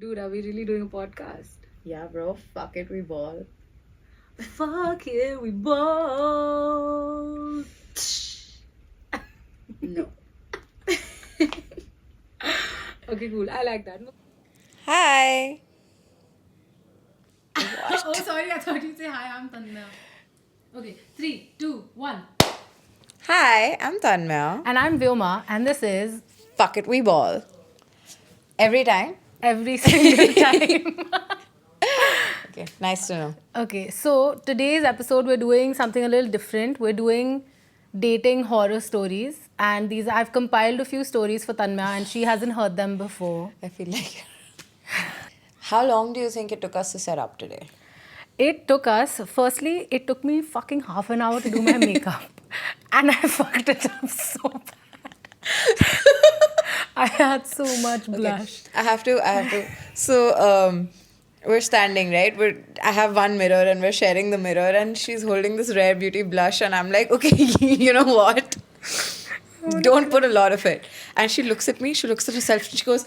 Dude, are we really doing a podcast? Yeah, bro. Fuck it, we ball. Fuck it, we ball. No. Okay, cool. I like that. Hi. Oh, sorry. I thought you'd say hi. I'm Tanmaya. Okay, 3, 2, 1. Hi, I'm Tanmaya. And I'm Vyoma, and this is Fuck it, we ball. Every time. every single time. Okay, nice to know. Okay, so today's episode we're doing something a little different. We're doing dating horror stories, and these I've compiled a few stories for Tanmaya, and she hasn't heard them before. I feel like. How long do you think it took us to set up today? It took it took me fucking half an hour to do my makeup, and I fucked it up so bad. I had so much blush. I have to. So, we're standing, right? I have one mirror and we're sharing the mirror, and she's holding this Rare Beauty blush, and I'm like, okay, you know what? Don't put a lot of it. And she looks at me, she looks at herself, and she goes,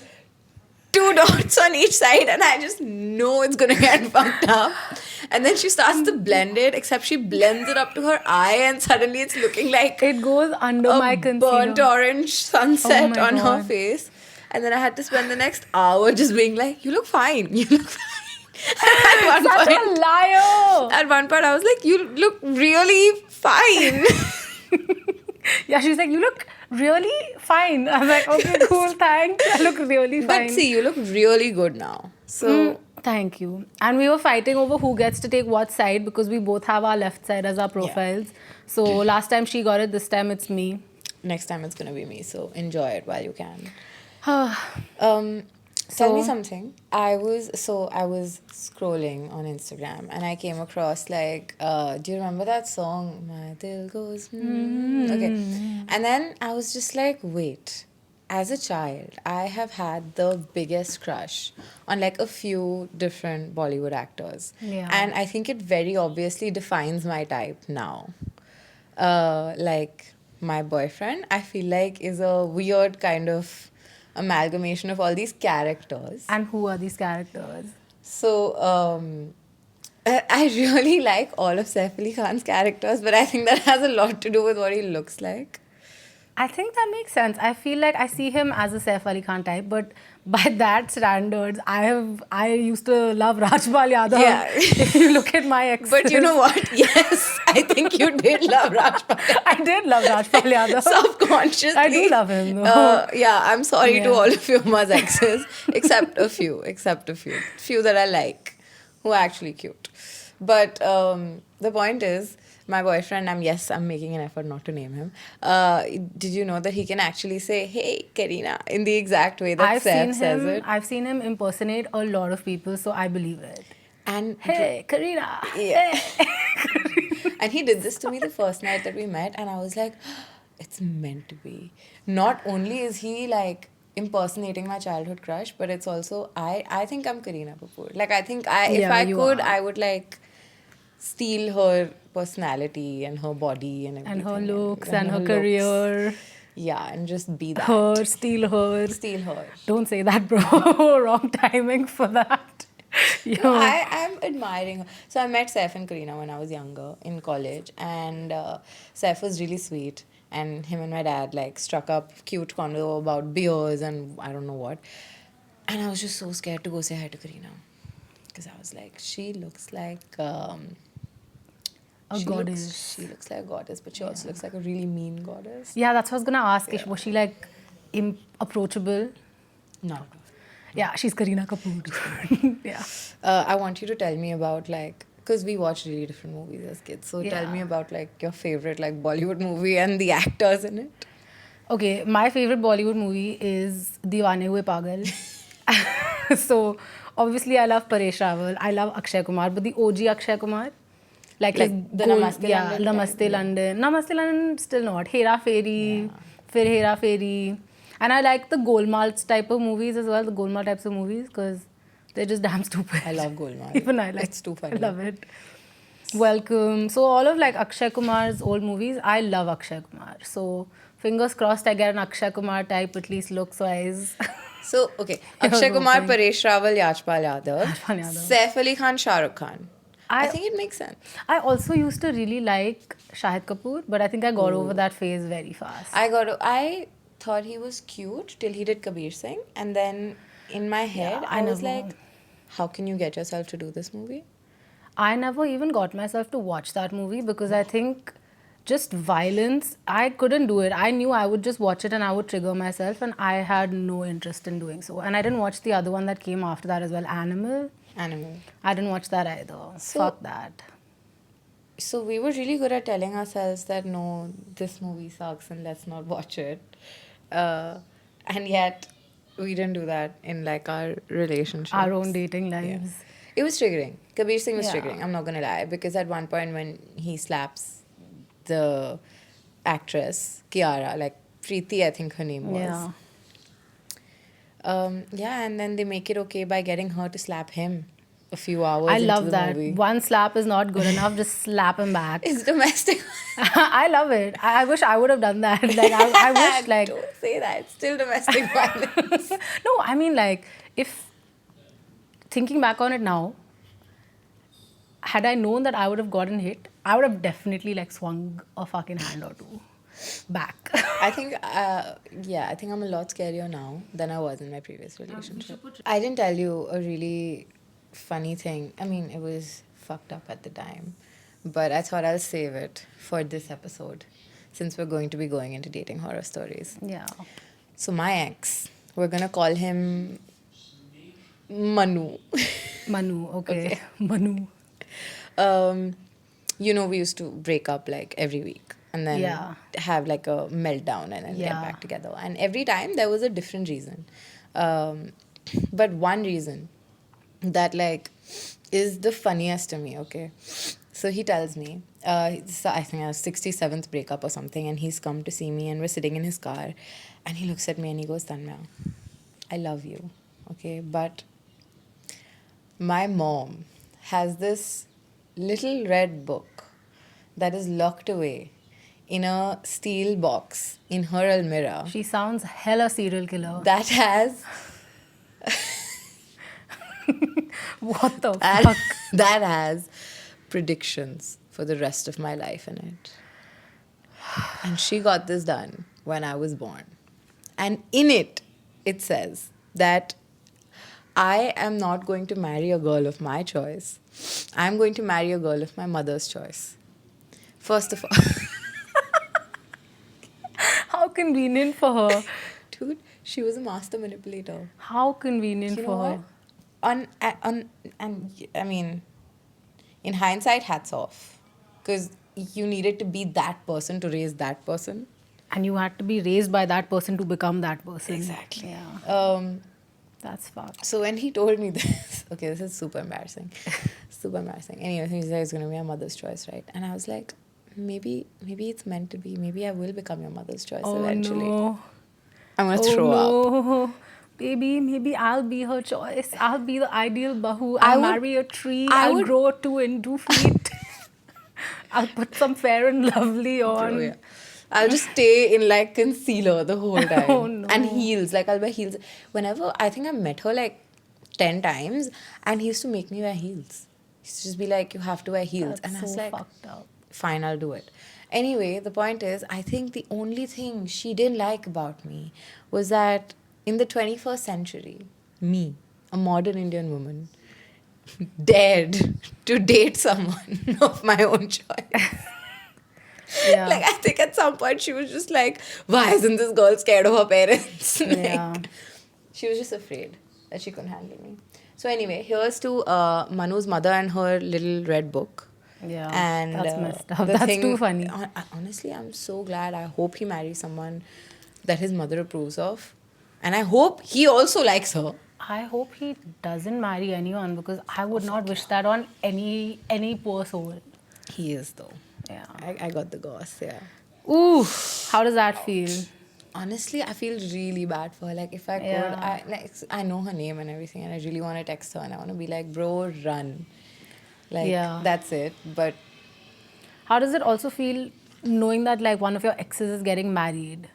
2 dots on each side, and I just know it's gonna get fucked up. And then she starts to blend it, except she blends it up to her eye, and suddenly it's looking like It goes under my a concealer. burnt orange sunset my on her God. face. And then I had to spend the next hour just being like, you look fine, you look fine. And Such a liar! at one point I was like, you look really fine. Yeah, she's like, you look really fine. I was like, okay, cool, thanks. I look really fine. But see, you look really good now. So Thank you. And we were fighting over who gets to take what side because we both have our left side as our profiles. So last time she got it, this time it's me. next time it's gonna be me. So enjoy it while you can. So- Tell me something. I was scrolling on Instagram and I came across like, do you remember that song? My dil goes. Okay, and then I was just like, wait. As a child, I have had the biggest crush on like a few different Bollywood actors, Yeah. and I think it very obviously defines my type now. Like my boyfriend, I feel like is a weird kind of amalgamation of all these characters. And who are these characters? So I really like all of Saif Ali Khan's characters, but I think that has a lot to do with what he looks like. I think that makes sense. I feel like I see him as a Saif Ali Khan type, but by that standards, I used to love Rajpal Yadav. Yeah. If you look at my exes. But you know what? Yes, I think you did love Rajpal. I did love Rajpal Yadav. Subconsciously. I do love him, though. Yeah, I'm sorry to Yeah. all of Yoma's exes, except a few. Few that I like, who are actually cute. But the point is, my boyfriend, I'm making an effort not to name him. Did you know that he can actually say, hey, Karina, in the exact way that Saif says it? I've seen him impersonate a lot of people, so I believe it. And Hey, Karina. Yeah. Hey. And he did this to me the first night that we met, and I was like, it's meant to be. Not only is he like impersonating my childhood crush, but it's also I think I'm Kareena Kapoor. Like I think if Yeah, I you could, are. I would like steal her personality and her body and everything. And her looks and her career. Yeah, and just be that. Her, steal her. Steal her. Don't say that, bro. Wrong timing for that. No, I'm admiring her. So I met Saif and Kareena when I was younger in college, and Saif was really sweet, and him and my dad like struck up cute convo about beers and I don't know what, and I was just so scared to go say hi to Kareena because I was like, she looks like A she goddess. she looks like a goddess, but she also looks like a really mean goddess. Yeah, that's what I was gonna ask. Was she like approachable? No. Yeah, she's Kareena Kapoor. Yeah. I want you to tell me about like, because we watched really different movies as kids. So tell Yeah. me about like your favorite like Bollywood movie and the actors in it. Okay, my favorite Bollywood movie is Deewane Hue Pagal. So obviously I love Paresh Rawal. I love Akshay Kumar, but the OG Akshay Kumar. Like his the Namaste yeah, London Namaste type, London. Namaste London still not. Hera Fairy, Fir Hera Fairy. And I like the Golmaal type of movies as well, the Golmaal types of movies, because they're just damn stupid. I love Golmaal. Even I like It's too funny. I love it. Welcome. So all of like Akshay Kumar's old movies, I love Akshay Kumar. So fingers crossed I get an Akshay Kumar type, at least looks wise. So, okay. Akshay Kumar, hoping. Paresh Rawal, Yashpal Yadav, Yashpal Yadav. Saif Ali Khan, Shah Rukh Khan. I think it makes sense. I also used to really like Shahid Kapoor, but I think I got over that phase very fast. I thought he was cute till he did Kabir Singh, and then in my head Yeah, I was never- like, how can you get yourself to do this movie? I never even got myself to watch that movie because I think just violence, I couldn't do it. I knew I would just watch it and I would trigger myself, and I had no interest in doing so. And I didn't watch the other one that came after that as well, Animal. Animal. I didn't watch that either. So- Fuck that. So we were really good at telling ourselves that no, this movie sucks and let's not watch it. And yet we didn't do that in like our relationship. Our own dating lives. It was triggering. Kabir Singh was Yeah. triggering. I'm not gonna lie, because at one point when he slaps the actress Kiara, like Preeti, I think her name was. Yeah. And then they make it okay by getting her to slap him a few hours I into love the that. movie. One slap is not good enough, just slap him back. It's domestic. I love it. I wish I would have done that. Like I wish like Don't say that. It's still domestic violence. no, I mean like if thinking back on it now, had I known that I would have gotten hit, I would have definitely like swung a fucking hand or two back. I think I'm a lot scarier now than I was in my previous relationship. I didn't tell you a really funny thing. I mean, it was fucked up at the time, but I thought I'll save it for this episode since we're going to be going into dating horror stories. Yeah. So my ex, we're gonna call him Manu. Manu, okay. Manu. We used to break up like every week and then Yeah. have like a meltdown and then get Yeah. back together. And every time there was a different reason. But one reason that like is the funniest to me, okay? So he tells me, so I think our 67th breakup or something, and he's come to see me and we're sitting in his car and he looks at me and he goes, Tanmaya, I love you, okay? But my mom has this little red book that is locked away in a steel box in her almirah She sounds hella serial killer. that has What the that, fuck? that has predictions for the rest of my life in it. And she got this done when I was born. And in it, it says that I am not going to marry a girl of my choice. I'm going to marry a girl of my mother's choice. First of all, How convenient for her. dude, she was a master manipulator. How convenient You know for what? her. I mean, in hindsight, hats off. Because you needed to be that person to raise that person. And you had to be raised by that person to become that person. Exactly. Yeah. That's fucked. So when he told me this, okay, this is super embarrassing. Super embarrassing. Anyway, he said it's going to be my mother's choice, right? And I was like, maybe it's meant to be. Maybe I will become your mother's choice eventually. No. I'm going to throw up. No. Baby, maybe I'll be her choice. I'll be the ideal bahu. I'll marry a tree. I'll grow 2 feet. I'll put some Fair and Lovely on. Bro, yeah. I'll just stay in like concealer the whole time. Oh, no. And heels. Like I'll wear heels. Whenever, I think I met her like 10 times and he used to make me wear heels. He used to just be like, you have to wear heels. That's and I was so like, fucked up. fine, I'll do it. Anyway, the point is, I think the only thing she didn't like about me was that in the 21st century, me, a modern Indian woman, dared to date someone of my own choice. Yeah. Like, I think at some point she was just like, why isn't this girl scared of her parents? Like, Yeah. she was just afraid that she couldn't handle me. So anyway, here's to Manu's mother and her little red book. Yeah. And that's messed up. the That's thing- too funny. Honestly, I'm so glad. I hope he marries someone that his mother approves of. And I hope he also likes her. I hope he doesn't marry anyone because I would not wish that on any poor soul. He is, though. Yeah. I got the goss, yeah. Ooh, how does that feel? Honestly, I feel really bad for her. Like, if I could, Yeah. I know her name and everything, and I really want to text her, and I want to be like, bro, run. Like, Yeah. that's it. But How does it also feel knowing that like one of your exes is getting married?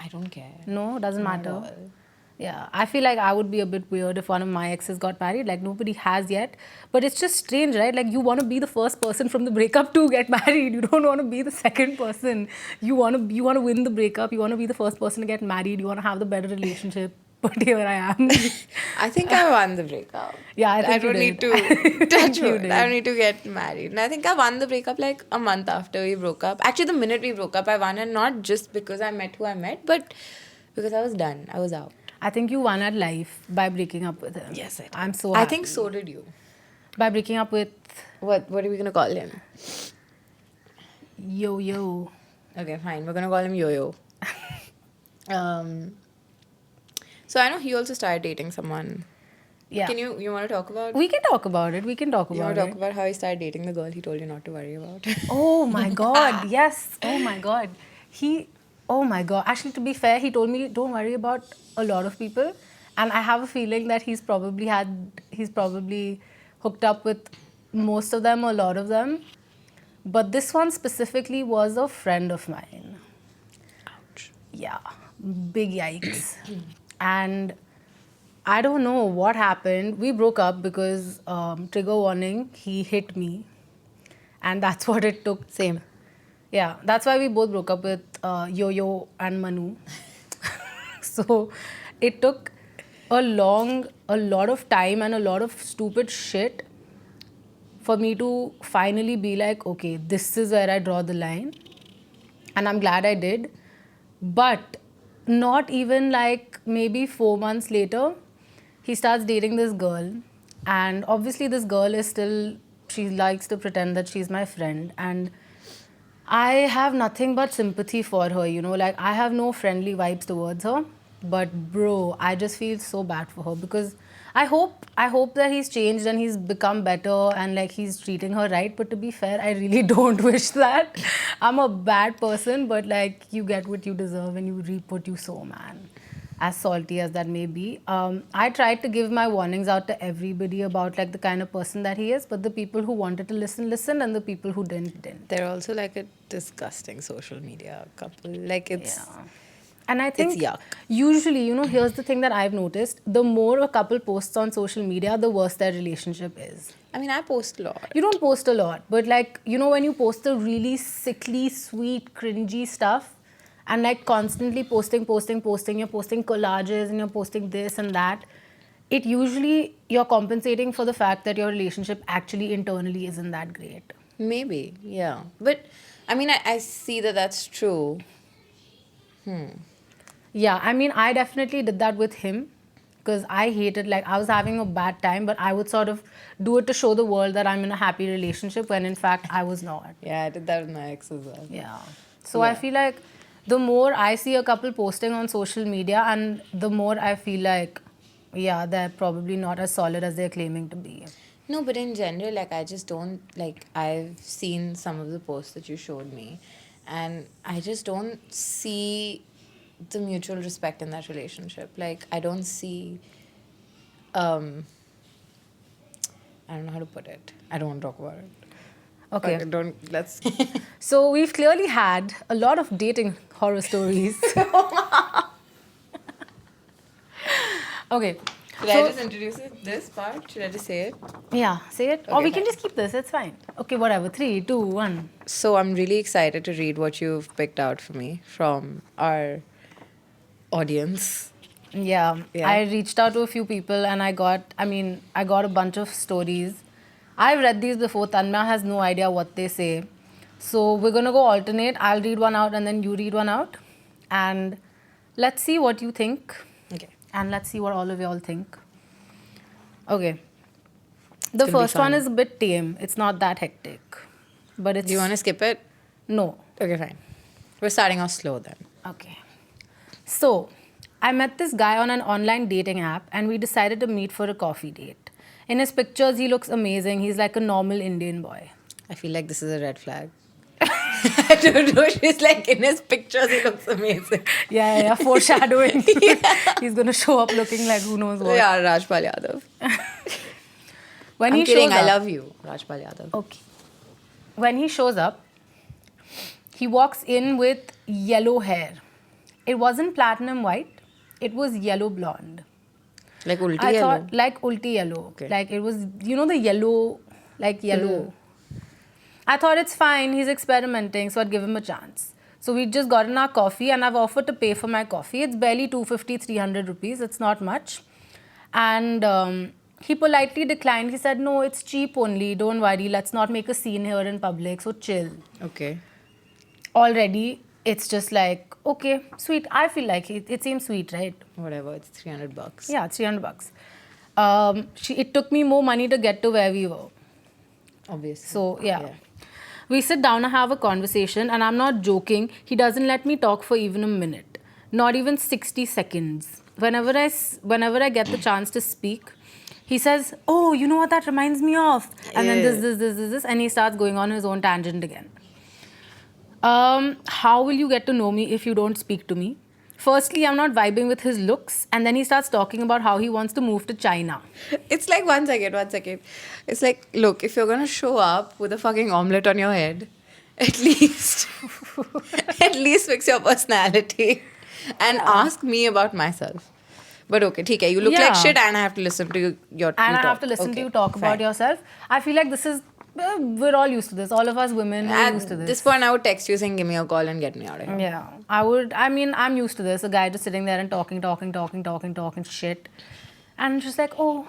I don't care. No, doesn't Not at matter. all. Yeah, I feel like I would be a bit weird if one of my exes got married. Like nobody has yet, but it's just strange, right? Like you want to be the first person from the breakup to get married. You don't want to be the second person. You want to win the breakup. You want to be the first person to get married. You want to have the better relationship. But here I am. I think I won the breakup. Yeah, I I think you don't need did. to touch You wood. I don't did. need to get married. And I think I won the breakup like a month after we broke up. Actually, the minute we broke up, I won, and not just because I met who I met, but because I was done. I was out. I think you won at life by breaking up with him. Yes, I did. I'm so I happy. think so did you. By breaking up with What are we gonna call him? Yo Yo. Okay, fine. We're gonna call him Yo-Yo. So I know he also started dating someone. Yeah. Can you want to talk about? We can talk about it. We can talk You about want to it. talk about how he started dating the girl he told you not to worry about? Oh my god, yes. Oh my god. Oh my god. Actually, to be fair, he told me don't worry about a lot of people. And I have a feeling that he's probably hooked up with most of them, or a lot of them. But this one specifically was a friend of mine. Ouch. Yeah, big yikes. And I don't know what happened. We broke up because, trigger warning, he hit me. And that's what it took. Same. Yeah, that's why we both broke up with Yo-Yo and Manu. So it took a lot of time and a lot of stupid shit for me to finally be like, okay, this is where I draw the line. And I'm glad I did. But not even like maybe 4 months later, he starts dating this girl. And obviously, this girl is still, she likes to pretend that she's my friend. And I have nothing but sympathy for her, like I have no friendly vibes towards her. But bro, I just feel so bad for her because I hope that he's changed and he's become better and like he's treating her right. But to be fair, I really don't wish that. I'm a bad person, but like you get what you deserve and you reap what you sow, man. As salty as that may be. I tried to give my warnings out to everybody about like the kind of person that he is, but the people who wanted to listen, listened, and the people who didn't. They're also like a disgusting social media couple. Like it's. Yeah. And I think yuck. usually, here's the thing that I've noticed. The more a couple posts on social media, the worse their relationship is. I mean, I post a lot. You don't post a lot, but like, when you post the really sickly, sweet, cringy stuff and like constantly posting, you're posting collages and you're posting this and that, it usually, you're compensating for the fact that your relationship actually internally isn't that great. Maybe, yeah. But I mean, I see that that's true. Yeah, I mean, I definitely did that with him because I hated, like, I was having a bad time, but I would sort of do it to show the world that I'm in a happy relationship when in fact I was not. Yeah, I did that with my ex as well. Yeah. So I feel like the more I see a couple posting on social media and the more I feel like, yeah, they're probably not as solid as they're claiming to be. No, but in general, like, I just don't, like, I've seen some of the posts that you showed me, and I just don't see the mutual respect in that relationship. Like, I don't see, I don't know how to put it. I don't want to talk about it. Okay. Let's. So we've clearly had a lot of dating horror stories. Okay. Should I just introduce this part? Should I just say it? Yeah, say it. Or Okay, we can fine. just keep this. It's fine. Okay, whatever. 3, 2, 1. So I'm really excited to read what you've picked out for me from our audience. Yeah. Yeah. I reached out to a few people and I got a bunch of stories. I've read these before. Tanmaya has no idea what they say. So we're going to go alternate. I'll read one out and then you read one out. And let's see what you think. Okay. And let's see what all of y'all think. Okay. The It'll be first one fun. is a bit tame. It's not that hectic. But it's... Do you want to skip it? No. Okay, fine. We're starting off slow then. Okay. So, I met this guy on an online dating app and we decided to meet for a coffee date. In his pictures, he looks amazing. He's like a normal Indian boy. I feel like this is a red flag. I don't know. She's like, in his pictures, he looks amazing. Yeah, foreshadowing. He's going to show up looking like who knows what. Yeah, Rajpal Yadav. When I'm he kidding. shows I up, love you, Rajpal Yadav. Okay. When he shows up, he walks in with yellow hair. It wasn't platinum white. It was yellow blonde. Like ulti I yellow? thought like ulti yellow. Okay. Like it was, the yellow, like yellow. I thought it's fine. He's experimenting, so I'd give him a chance. So we just gotten our coffee, and I've offered to pay for my coffee. It's barely 250, 300 rupees. It's not much. And he politely declined. He said, "No, it's cheap only. Don't worry. Let's not make a scene here in public. So chill." Okay. Already, it's just like, okay, sweet. I feel like it seems sweet, right? Whatever, it's $300. Yeah, 300 bucks. It took me more money to get to where we were. Obviously. So, yeah. We sit down and have a conversation, and I'm not joking. He doesn't let me talk for even a minute, not even 60 seconds. Whenever I get the chance to speak, he says, "Oh, you know what that reminds me of?" And then this, and he starts going on his own tangent again. How will you get to know me if you don't speak to me? Firstly, I'm not vibing with his looks, and then he starts talking about how he wants to move to China. It's like, one second. It's like, look, if you're gonna show up with a fucking omelette on your head, at least fix your personality and ask me about myself. But okay, okay, you look like shit, and I have to listen to you. I have to listen to you talk about yourself. I feel like this is, we're all used to this. All of us women are used to this. At this point, I would text you saying, give me a call and get me out of here. Yeah, I would. I mean, I'm used to this. A guy just sitting there and talking shit. And just like, oh,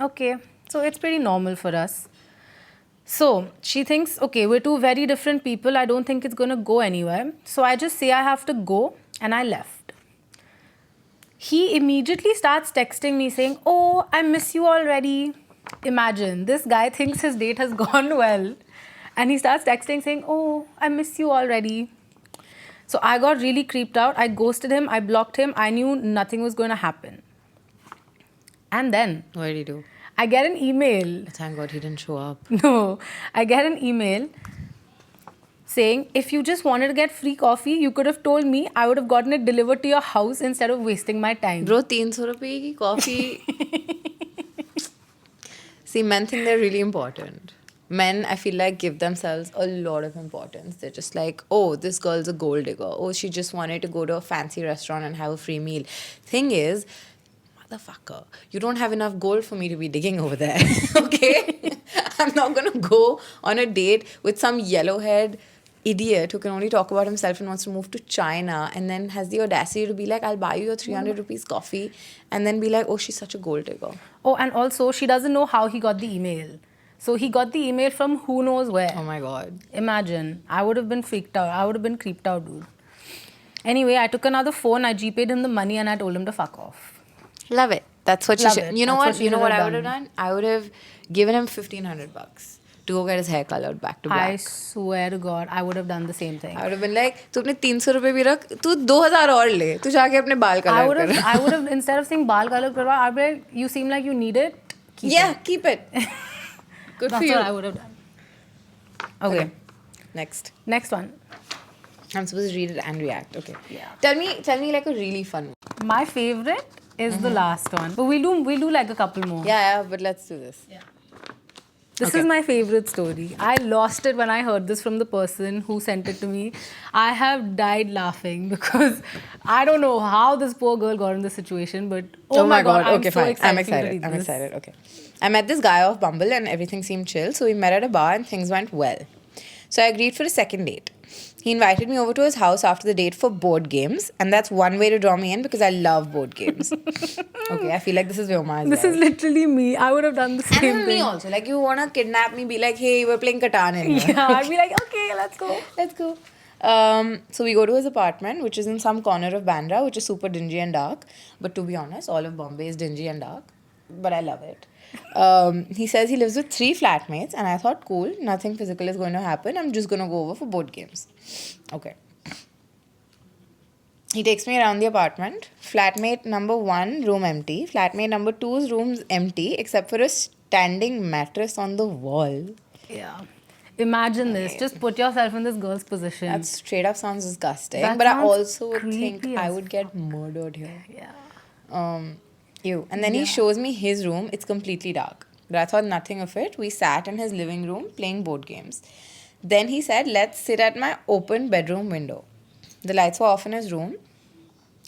okay. So it's pretty normal for us. So she thinks, okay, we're two very different people. I don't think it's going to go anywhere. So I just say I have to go, and I left. He immediately starts texting me saying, "Oh, I miss you already." Imagine, this guy thinks his date has gone well, and he starts texting saying, "Oh, I miss you already." So I got really creeped out. I ghosted him. I blocked him. I knew nothing was going to happen. And then What did he do? I get an email. Thank God he didn't show up. No, I get an email saying, "If you just wanted to get free coffee, you could have told me. I would have gotten it delivered to your house instead of wasting my time." Bro, 300 rupees ki coffee. See, men think they're really important. Men, I feel like, give themselves a lot of importance. They're just like, oh, this girl's a gold digger. Oh, she just wanted to go to a fancy restaurant and have a free meal. Thing is, motherfucker, you don't have enough gold for me to be digging over there. Okay? I'm not going to go on a date with some yellow-haired idiot who can only talk about himself and wants to move to China and then has the audacity to be like, "I'll buy you your 300 rupees coffee," and then be like, "Oh, she's such a gold digger." Oh, and also, she doesn't know how he got the email. So he got the email from who knows where. Oh my God. Imagine. I would have been freaked out. I would have been creeped out, dude. Anyway, I took another phone, I GPayed him the money, and I told him to fuck off. Love it. That's what she Love should. it. You know That's what? You know should what have I would have done? I would have given him 1,500 bucks to go get his hair colored back to black. I swear to God, I would have done the same thing. I would have been like, "तू अपने 300 रुपए भी रख, तू 2,000 और ले, तू जाके अपने बाल I would colour have, instead of saying baal color karwa, I'd be like, "You seem like you need it. Keep it." Keep it. Good That's for you. what I would have done. Okay. Next. Next one. I'm supposed to read it and react. Okay. Yeah. Tell me like a really fun one. My favorite is the last one. But we'll do like a couple more. Yeah, but let's do this. Yeah. This is my favorite story. I lost it when I heard this from the person who sent it to me. I have died laughing because I don't know how this poor girl got in this situation, but oh my God, Okay, I'm so fine. excited. I'm to excited. read I'm this. excited. Okay. I met this guy off Bumble and everything seemed chill. So we met at a bar and things went well. So I agreed for a second date. He invited me over to his house after the date for board games. And that's one way to draw me in because I love board games. Okay, I feel like this is Vyoma as This well. is literally me. I would have done the same And thing. me also. Like, you want to kidnap me, be like, "Hey, we're playing Catan in here." Yeah, I'd be like, okay, let's go. Let's go. So we go to his apartment, which is in some corner of Bandra, which is super dingy and dark. But to be honest, all of Bombay is dingy and dark. But I love it. He says he lives with 3 flatmates, and I thought, cool, nothing physical is going to happen. I'm just going to go over for board games. Okay. He takes me around the apartment. Flatmate number 1, room empty. Flatmate number 2's room's empty, except for a standing mattress on the wall. Yeah. Imagine this. Just put yourself in this girl's position. That straight up sounds disgusting. That but I sounds also would think creepy I as would get murdered here. Yeah. Ew. And then he shows me his room. It's completely dark. But I thought nothing of it. We sat in his living room playing board games. Then he said, "Let's sit at my open bedroom window." The lights were off in his room.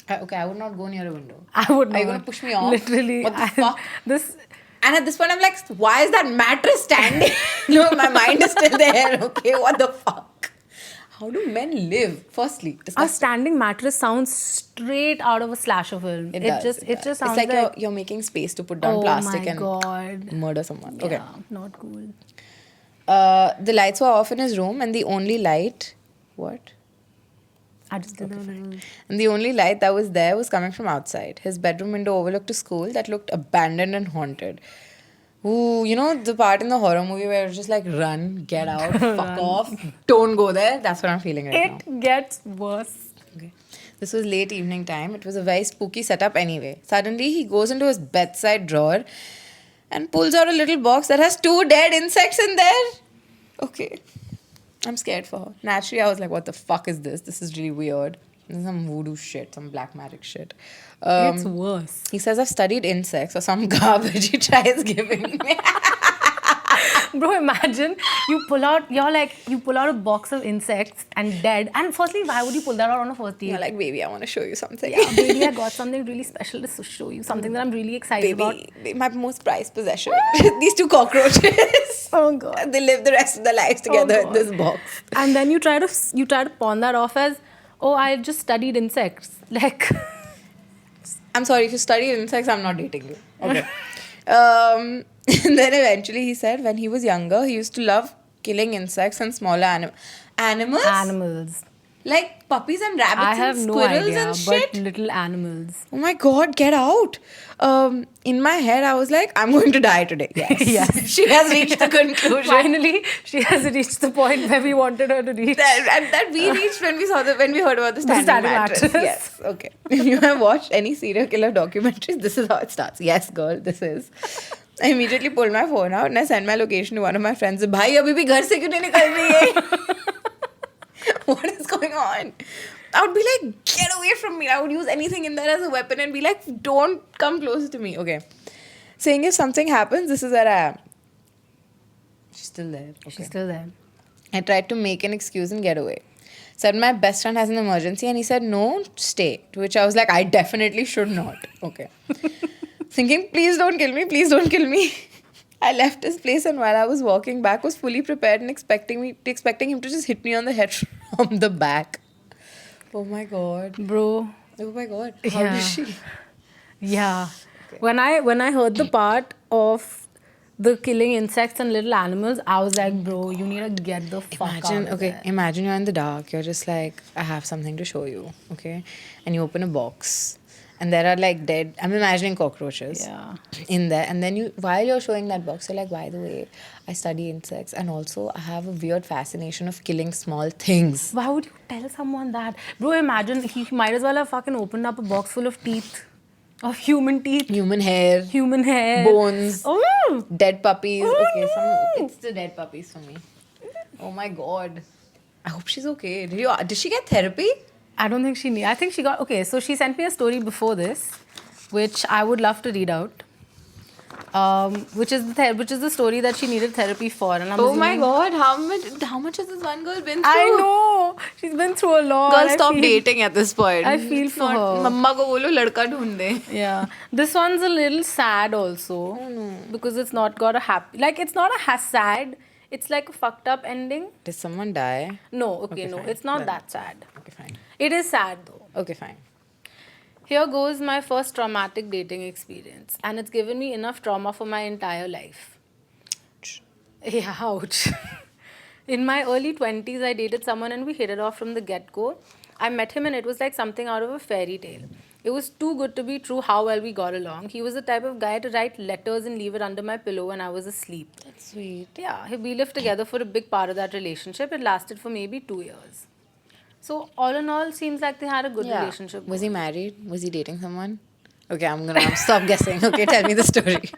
Okay, I would not go near a window. I would not. Are you gonna push me off? Literally. What the fuck? This. And at this point, I'm like, why is that mattress standing? No, my mind is still there. Okay, what the fuck? How do men live? Firstly, A disgusting. standing mattress sounds straight out of a slasher film. It does. Just sounds it's like you're making space to put down oh plastic my and god. murder someone. Okay. Yeah, not cool. The lights were off in his room, and the only light. What? I just did a little. And the only light that was there was coming from outside. His bedroom window overlooked a school that looked abandoned and haunted. Ooh, you know the part in the horror movie where it's just like run, get out, fuck off, don't go there? That's what I'm feeling right now. It gets worse. Okay. This was late evening time. It was a very spooky setup anyway. Suddenly, he goes into his bedside drawer and pulls out a little box that has 2 dead insects in there. Okay. I'm scared for her. Naturally, I was like, what the fuck is this? This is really weird. This is some voodoo shit, some black magic shit. It's worse. He says, I've studied insects or some garbage he tries giving me. Bro, imagine you pull out a box of insects and dead. And firstly, why would you pull that out on a first date? You're like, baby, I want to show you something. Yeah, baby, I got something really special to show you. Something that I'm really excited about. Baby, my most prized possession. These 2 cockroaches. Oh god. They live the rest of their lives together in God. this box. And then you try to pawn that off as, oh, I just studied insects. Like, I'm sorry, if you study insects, I'm not dating you. Okay. And then eventually he said when he was younger, he used to love killing insects and smaller animals. animals. Like puppies and rabbits I have and no squirrels idea, and shit. but little animals. Oh my god, get out. In my head, I was like, I'm going to die today. Yes. Yes. She has reached the conclusion. Finally, she has reached the point where we wanted her to reach. That we reached when we heard about the standing mattress. mattress. Yes. Okay. If you have watched any serial killer documentaries, this is how it starts. Yes, girl, this is. I immediately pulled my phone out and I sent my location to one of my friends. Bhai, abhi bhi ghar se kyun nahi nikal rahi hai? What is going on? I would be like, get away from me. I would use anything in there as a weapon and be like, don't come close to me. Okay. Saying if something happens, this is where I am. She's still there. Okay. She's still there. I tried to make an excuse and get away. Said my best friend has an emergency and he said, no, stay. To which I was like, I definitely should not. Okay. Thinking, please don't kill me, please don't kill me. I left his place and while I was walking back was fully prepared and expecting him to just hit me on the head from the back. Oh my god. Bro. Oh my god. How Yeah. is she? Yeah. Okay. When I heard the part of the killing insects and little animals, I was like, bro, you need to get the fuck out of there. Imagine you're in the dark. You're just like, I have something to show you. Okay. And you open a box. And there are like dead, I'm imagining cockroaches in there. And then while you're showing that box, you're like, by the way, I study insects. And also, I have a weird fascination of killing small things. Why would you tell someone that? Bro, imagine he might as well have fucking opened up a box full of teeth. Of human teeth. Human hair. Human hair. Bones. Oh. Dead puppies. Oh, Okay, no. it's the dead puppies for me. Oh my god. I hope she's okay. Did she get therapy? I don't think she need. I think she got... Okay, so she sent me a story before this, which I would love to read out. Which is the story that she needed therapy for. And I'm Oh my assuming- god, how much has this one girl been through? I know. She's been through a lot. Girl, I stop feel- dating at this point. I feel for her. Mamma ko bolo ladka dhoond de. Yeah. This one's a little sad also. Oh no. Because it's not got a happy... Like, it's not a sad. It's like a fucked up ending. Did someone die? No, okay, no. fine. It's not Then- that sad. Okay, fine. It is sad though. Okay, fine. Here goes my first traumatic dating experience, and it's given me enough trauma for my entire life. Yeah, ouch. In my early 20s, I dated someone and we hit it off from the get-go. I met him and it was like something out of a fairy tale. It was too good to be true how well we got along. He was the type of guy to write letters and leave it under my pillow when I was asleep. That's sweet. Yeah, we lived together for a big part of that relationship. It lasted for maybe 2 years. So all in all, seems like they had a good relationship. Was he married? Was he dating someone? Okay, I'm stop guessing. Okay, tell me the story.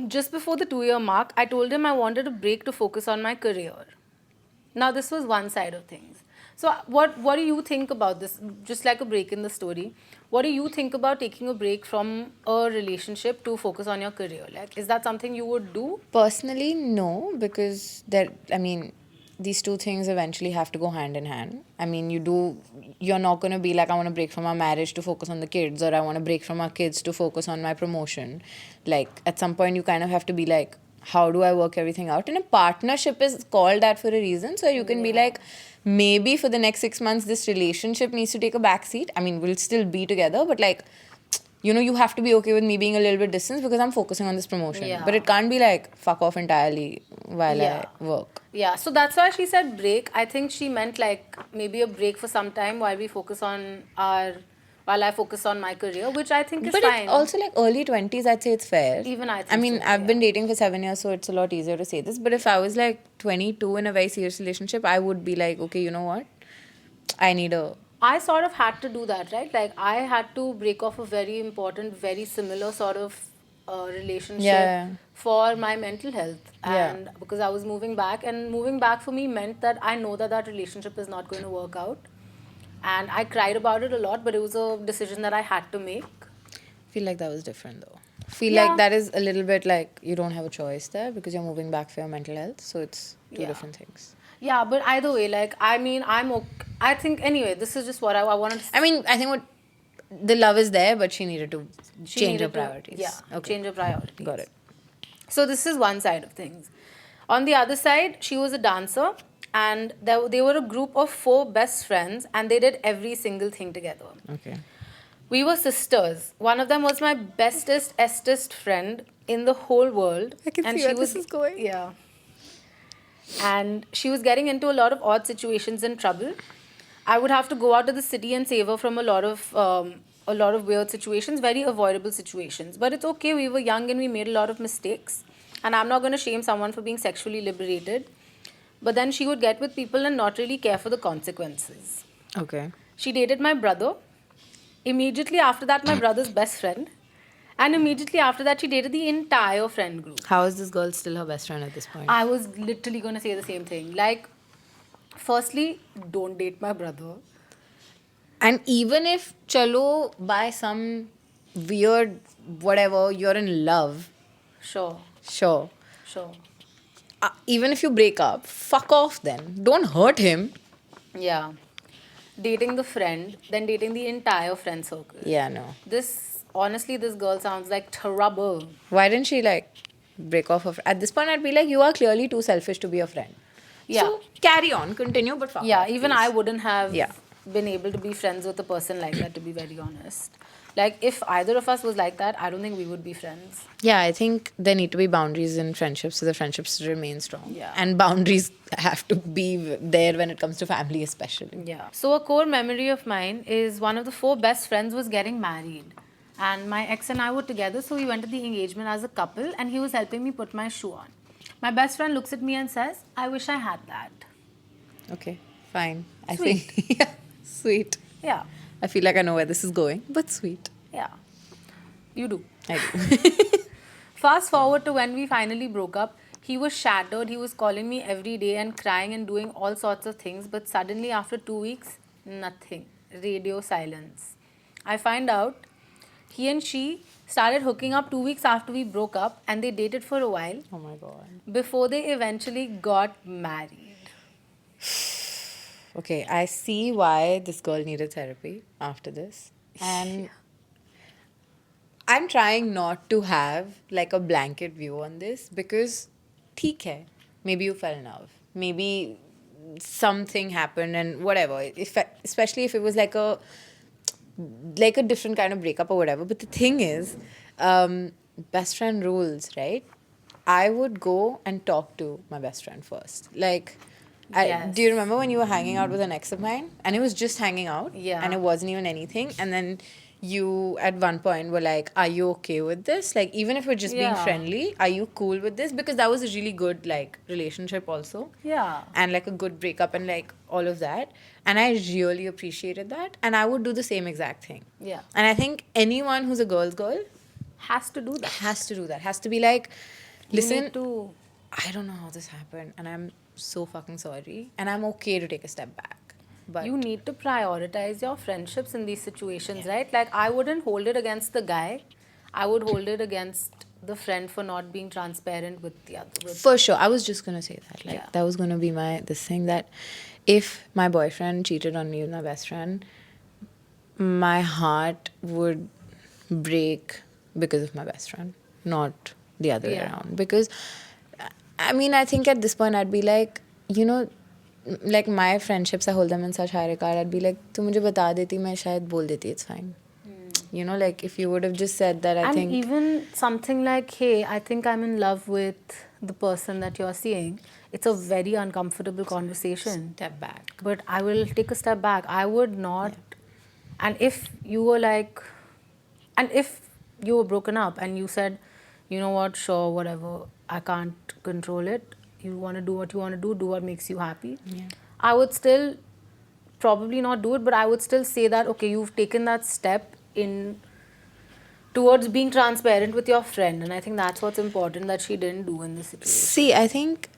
Just before the 2-year mark, I told him I wanted a break to focus on my career. Now, this was one side of things. So, what do you think about this? Just like a break in the story, what do you think about taking a break from a relationship to focus on your career? Like, is that something you would do? Personally, no, because these two things eventually have to go hand in hand. I mean, you're not going to be like, I want to break from our marriage to focus on the kids, or I want to break from our kids to focus on my promotion. Like, at some point, you kind of have to be like, how do I work everything out? And a partnership is called that for a reason. So you can be like, maybe for the next 6 months, this relationship needs to take a back seat. I mean, we'll still be together, but like, you know, you have to be okay with me being a little bit distant because I'm focusing on this promotion. Yeah. But it can't be like, fuck off entirely while I work. Yeah, so that's why she said break. I think she meant like maybe a break for some time while I focus on my career, which I think is But fine. it's also like early 20s, I'd say it's fair. Even I think I mean, so, I've been dating for 7 years, so it's a lot easier to say this. But if I was like 22 in a very serious relationship, I would be like, okay, you know what? I sort of had to do that, right? Like, I had to break off a very important, very similar sort of relationship for my mental health. And because I was moving back, and moving back for me meant that I know that relationship is not going to work out. And I cried about it a lot, but it was a decision that I had to make. I feel like that was different though. Like that is a little bit like you don't have a choice there because you're moving back for your mental health. So it's two different things. Yeah, but either way, like, I mean, I'm okay. I think, anyway, this is just what I wanted to say. I mean, I think the love is there, but she needed to change her priorities. Change her priorities. Got it. So this is one side of things. On the other side, she was a dancer, and they were a group of 4 best friends, and they did every single thing together. Okay. We were sisters. One of them was my bestest friend in the whole world. I can see where this is going. Yeah. And she was getting into a lot of odd situations and trouble. I would have to go out to the city and save her from a lot of weird situations, very avoidable situations. But it's okay. We were young and we made a lot of mistakes. And I'm not going to shame someone for being sexually liberated. But then she would get with people and not really care for the consequences. Okay. She dated my brother. Immediately after that, my brother's best friend. And immediately after that, she dated the entire friend group. How is this girl still her best friend at this point? I was literally going to say the same thing. Like, firstly, don't date my brother. And even if, chalo, by some weird whatever, you're in love. Sure. Even if you break up, fuck off then. Don't hurt him. Yeah. Dating the friend, then dating the entire friend circle. Yeah, no. Honestly, this girl sounds like trouble. Why didn't she like break off her? At this point, I'd be like, you are clearly too selfish to be a friend. Yeah. So carry on, continue, but fuck Yeah, off, even please. I wouldn't have been able to be friends with a person like that, to be very honest. Like, if either of us was like that, I don't think we would be friends. Yeah, I think there need to be boundaries in friendships so the friendships remain strong. Yeah. And boundaries have to be there when it comes to family especially. Yeah. So a core memory of mine is one of the 4 best friends was getting married. And my ex and I were together, so we went to the engagement as a couple, and he was helping me put my shoe on. My best friend looks at me and says, I wish I had that. Okay, fine. Sweet. I think, yeah, sweet. Yeah. I feel like I know where this is going, but sweet. Yeah. You do. I do. Fast forward to when we finally broke up. He was shattered. He was calling me every day and crying and doing all sorts of things. But suddenly, after 2 weeks, nothing. Radio silence. I find out he and she started hooking up 2 weeks after we broke up, and they dated for a while. Oh my god. Before they eventually got married. Okay, I see why this girl needed therapy after this. And I'm trying not to have like a blanket view on this because theek hai. Maybe you fell in love. Maybe something happened and whatever. Especially if it was like a different kind of breakup or whatever. But the thing is, best friend rules, right? I would go and talk to my best friend first. Like, do you remember when you were hanging out with an ex of mine? And it was just hanging out. Yeah. And it wasn't even anything. And then you, at one point, were like, are you okay with this? Like, even if we're just being friendly, are you cool with this? Because that was a really good, like, relationship also. Yeah. And, like, a good breakup and, like, all of that. And I really appreciated that. And I would do the same exact thing. Yeah. And I think anyone who's a girl's girl has to do that. Has to be like, listen, I don't know how this happened. And I'm so fucking sorry. And I'm okay to take a step back. But you need to prioritize your friendships in these situations, right? Like, I wouldn't hold it against the guy. I would hold it against the friend for not being transparent with the other. For sure. I was just gonna say that. Like Yeah. that was gonna be this thing that if my boyfriend cheated on me with my best friend, my heart would break because of my best friend, not the other way Yeah. around. Because I mean, I think at this point I'd be like, like my friendships, I hold them in such high regard. I'd be like, "Tu mujhe bata deti, main shayad bol deti, it's fine." Like if you would have just said that, I And think. even something like, hey, I think I'm in love with the person that you're seeing, it's a very uncomfortable conversation. Step back. But I will take a step back. I would not. And if you were like, and if you were broken up and you said, you know what, sure, whatever, I can't control it. You want to do what you want to do what makes you happy. Yeah. I would still probably not do it, but I would still say that, okay, you've taken that step in towards being transparent with your friend. And I think that's what's important that she didn't do in this situation. See, I think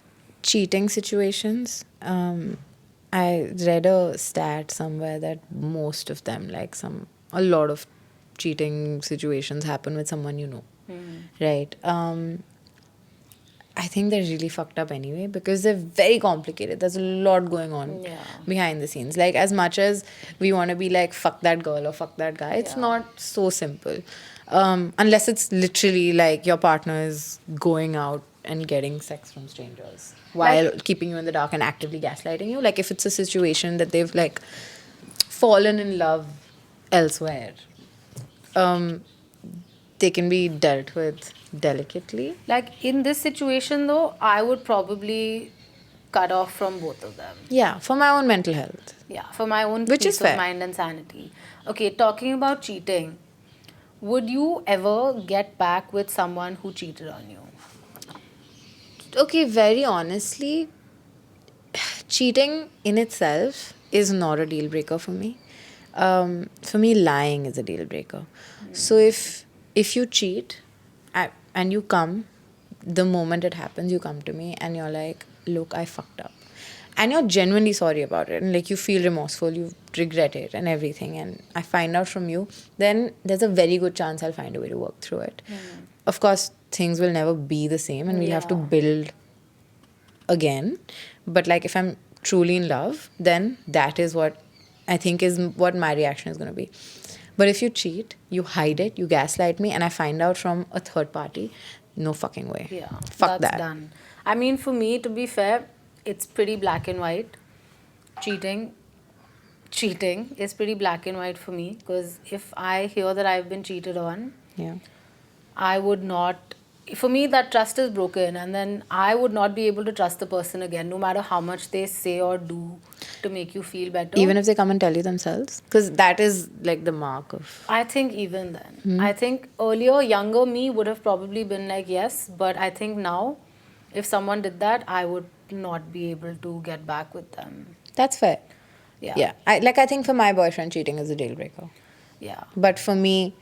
cheating situations, I read a stat somewhere that most of them, like a lot of cheating situations happen with someone you know. Right? I think they're really fucked up anyway because they're very complicated. There's a lot going on behind the scenes. Like, as much as we want to be like, fuck that girl or fuck that guy, it's not so simple. Unless it's literally like your partner is going out and getting sex from strangers while keeping you in the dark and actively gaslighting you. Like, if it's a situation that they've like fallen in love elsewhere, they can be dealt with delicately. Like in this situation though, I would probably cut off from both of them. Yeah, for my own mental health. Yeah, for my own Which peace is fair. of mind and sanity. Okay, talking about cheating, would you ever get back with someone who cheated on you? Okay, very honestly, cheating in itself is not a deal breaker for me. For me, lying is a deal breaker. So if you cheat and you come, the moment it happens, you come to me and you're like, look, I fucked up. And you're genuinely sorry about it. And like you feel remorseful, you regret it and everything. And I find out from you, then there's a very good chance I'll find a way to work through it. Of course, things will never be the same and we'll have to build again. But like if I'm truly in love, then that is what I think is what my reaction is going to be. But if you cheat, you hide it, you gaslight me, and I find out from a third party, no fucking way. Yeah, Fuck that's that. done. I mean, for me, to be fair, it's pretty black and white. Cheating is pretty black and white for me because if I hear that I've been cheated on, Yeah. I would not. For me, that trust is broken, and then I would not be able to trust the person again, no matter how much they say or do to make you feel better. Even if they come and tell you themselves? Because that is like the mark of. I think even then. I think earlier, younger me would have probably been like, yes, but I think now, if someone did that, I would not be able to get back with them. That's fair. Yeah. Yeah. I think for my boyfriend, cheating is a deal breaker. Yeah. But for me,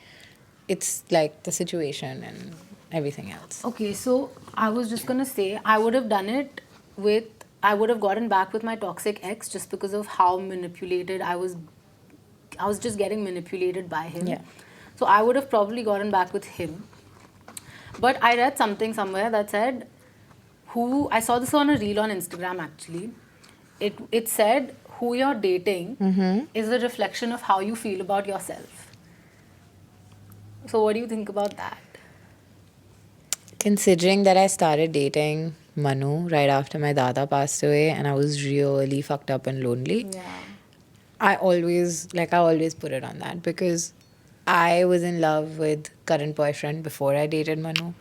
it's like the situation and everything else. Okay, so I was just gonna say I would have done it with. I would have gotten back with my toxic ex just because of how manipulated I was. I was just getting manipulated by him. Yeah. So I would have probably gotten back with him. But I read something somewhere that said, who I saw this on a reel on Instagram actually. It said who you're dating is a reflection of how you feel about yourself. So what do you think about that? Considering that I started dating Manu right after my dada passed away and I was really fucked up and lonely, Yeah. I always put it on that because I was in love with current boyfriend before I dated Manu.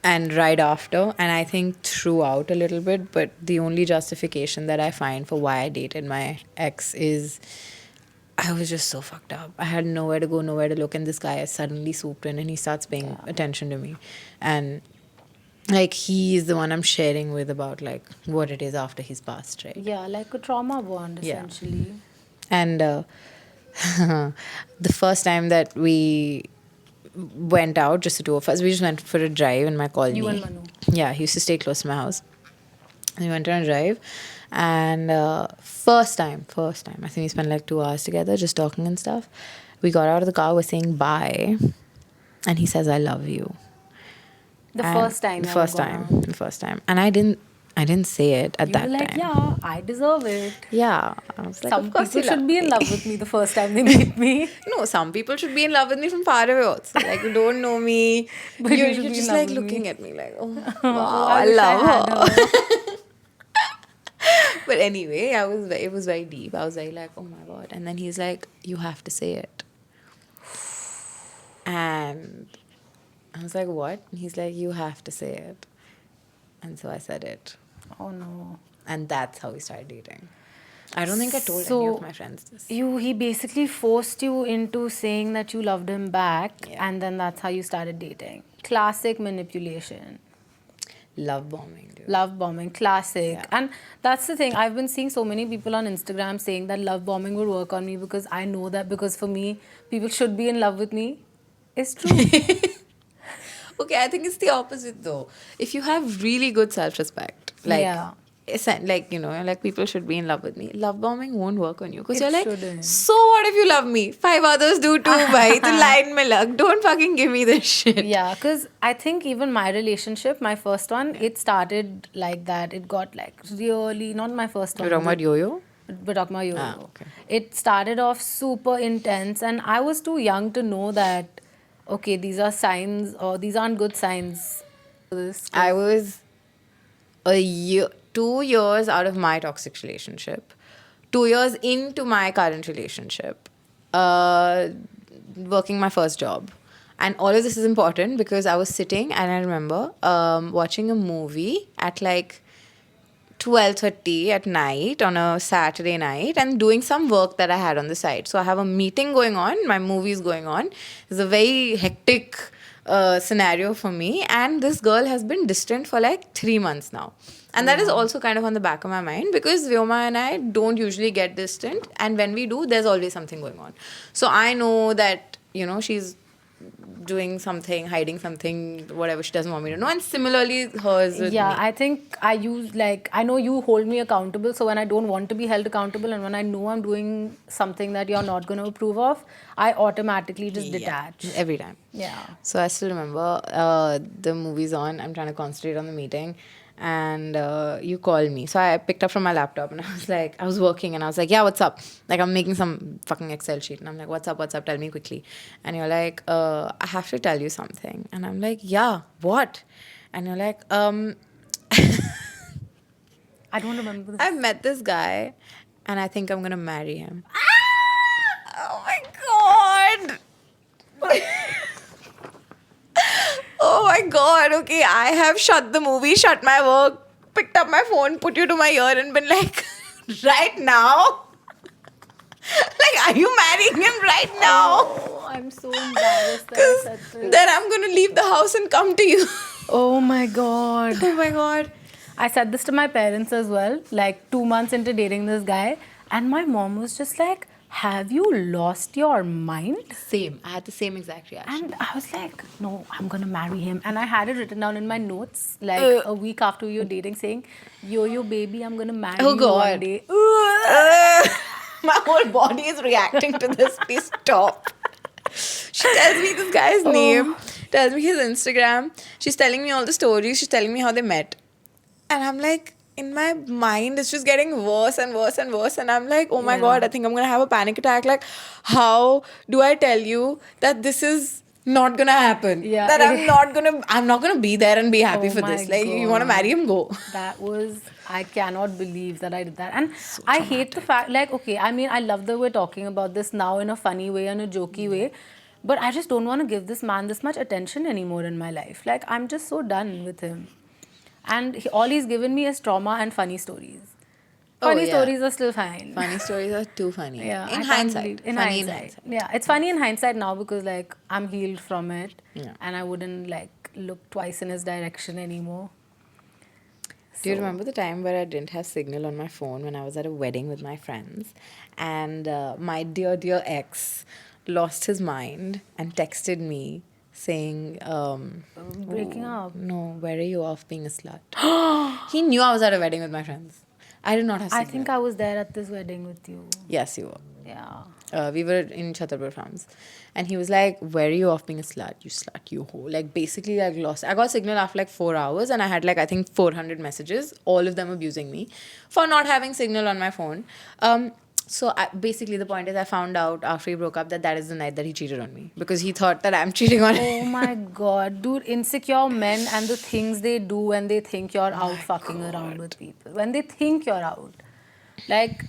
And right after, and I think throughout a little bit, but the only justification that I find for why I dated my ex is I was just so fucked up. I had nowhere to go, nowhere to look, and this guy suddenly swooped in and he starts paying attention to me. And like he's the one I'm sharing with about like what it is after he's passed, right? Yeah, like a trauma bond Yeah. essentially. And the first time that we went out, just the two of us, we just went for a drive in my colony. You and Manu. Yeah, he used to stay close to my house. We went on a drive, and first time, I think we spent like 2 hours together just talking and stuff. We got out of the car, we're saying bye, and he says, I love you. The And first time. The you first were time. gonna- The first time. And I didn't say it at You that were like, time. yeah, I deserve it. Yeah. I was like, Some of course people you should love be in me. love with me the first time they meet me. No, some people should be in love with me from far away also. Like, you don't know me. But you should You're be in just love like with looking me. at me like, oh, Oh, wow, I I wish I love had her. her. But anyway, it was very deep. I was very like, oh my God. And then he's like, you have to say it. And I was like, what? And he's like, you have to say it. And so I said it. Oh no. And that's how we started dating. I don't think I told any of my friends this. He basically forced you into saying that you loved him back, Yeah. and then that's how you started dating. Classic manipulation. Love bombing, dude. Love bombing, classic. Yeah. And that's the thing. I've been seeing so many people on Instagram saying that love bombing would work on me because I know that because for me, people should be in love with me. It's true. Okay, I think it's the opposite though. If you have really good self-respect, like, Yeah. like, you know, like people should be in love with me. Love bombing won't work on you because It you're like, shouldn't. so what if you love me? 5 others do too, bhai. To line me luck. Don't fucking give me this shit. Yeah, because I think even my relationship, my first one, it started like that. It got like really, not my first one. We're talking about yo-yo? We're talking about yo-yo. Ah, okay. It started off super intense, and I was too young to know that, okay, these are signs or these aren't good signs. I was a year, 2 years out of my toxic relationship, 2 years into my current relationship, working my first job. And all of this is important because I was sitting and I remember watching a movie at like 12:30 at night on a Saturday night and doing some work that I had on the side. So I have a meeting going on, my movie is going on. It's a very hectic scenario for me, and this girl has been distant for like 3 months now. And that is also kind of on the back of my mind because Vyoma and I don't usually get distant, and when we do, there's always something going on. So I know that, you know, she's doing something, hiding something, whatever she doesn't want me to know. And similarly, hers with Yeah, me. I think I use like, I know you hold me accountable. So when I don't want to be held accountable and when I know I'm doing something that you're not going to approve of, I automatically just detach. Every time. Yeah. So I still remember the movie's on. I'm trying to concentrate on the meeting. And you called me. So I picked up from my laptop and I was working and I was like, yeah, what's up? Like, I'm making some fucking Excel sheet. And I'm like, what's up? Tell me quickly. And you're like, I have to tell you something. And I'm like, yeah, what? And you're like, I don't remember this. I met this guy and I think I'm going to marry him. Oh my God. Oh my God, okay, I have shut the movie, shut my work, picked up my phone, put you to my ear and been like, right now? Like, are you marrying him right now? Oh, I'm so embarrassed that I said this. Then I'm going to leave the house and come to you. Oh my God. Oh my God. I said this to my parents as well, like 2 months into dating this guy. And my mom was just like, have you lost your mind? Same. I had the same exact reaction. And I was like, no, I'm going to marry him. And I had it written down in my notes, like a week after we were dating, saying, yo, baby, I'm going to marry you one day. My whole body is reacting to this. Please stop. She tells me this guy's name, tells me his Instagram. She's telling me all the stories. She's telling me how they met. And I'm like, in my mind, it's just getting worse and worse and worse. And I'm like, oh my God, I think I'm going to have a panic attack. Like, how do I tell you that this is not going to happen? Yeah. That I'm not going to be there and be happy for my this. Like, you want to marry him, go. That was, I cannot believe that I did that. And I hate the fact, like, okay, I mean, I love that we're talking about this now in a funny way and a jokey way. But I just don't want to give this man this much attention anymore in my life. Like, I'm just so done with him. And all he's given me is trauma and funny stories. Funny stories are still fine. Funny stories are too funny. Yeah, In I can't hindsight. believe- in hindsight. Yeah, it's funny in hindsight now because like I'm healed from it, and I wouldn't like look twice in his direction anymore. Do you remember the time where I didn't have signal on my phone when I was at a wedding with my friends, and my dear ex lost his mind and texted me saying, Breaking up. no, where are you off being a slut? He knew I was at a wedding with my friends. I did not have signal. I think I was there at this wedding with you. Yes, you were. Yeah. We were in Chhatarpur Farms, and he was like, "Where are you off being a slut? You slut, you hoe!" Like basically, like lost. I got signal after like 4 hours, and I had like I think 400 messages, all of them abusing me for not having signal on my phone. Basically, the point is, I found out after he broke up that is the night that he cheated on me because he thought that I'm cheating on Oh him. my god, dude, insecure men and the things they do when they think you're out fucking around with people. When they think you're out. Like,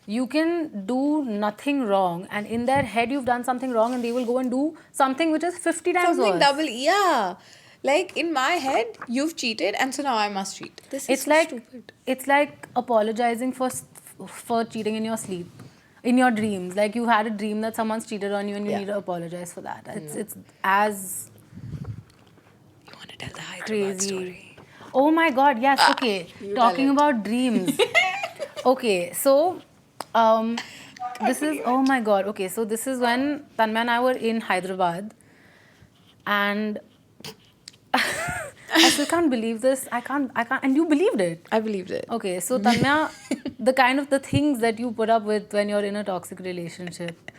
you can do nothing wrong, and in their head, you've done something wrong, and they will go and do something which is 50 times Something worse. double, yeah. Like in my head, you've cheated, and so now I must cheat. This is It's so like stupid. it's like apologizing for cheating in your sleep, in your dreams. Like you had a dream that someone's cheated on you, and you Yeah. need to apologize for that. It's as You want to tell the Hyderabad crazy. story? Oh my god, yes. Okay, you talking tell it. about dreams. Okay, so this is oh my god. Okay, so this is when Tanmaya and I were in Hyderabad, and I still can't believe this. I can't, and you believed it. I believed it. Okay, so Tanmaya, the kind of the things that you put up with when you're in a toxic relationship.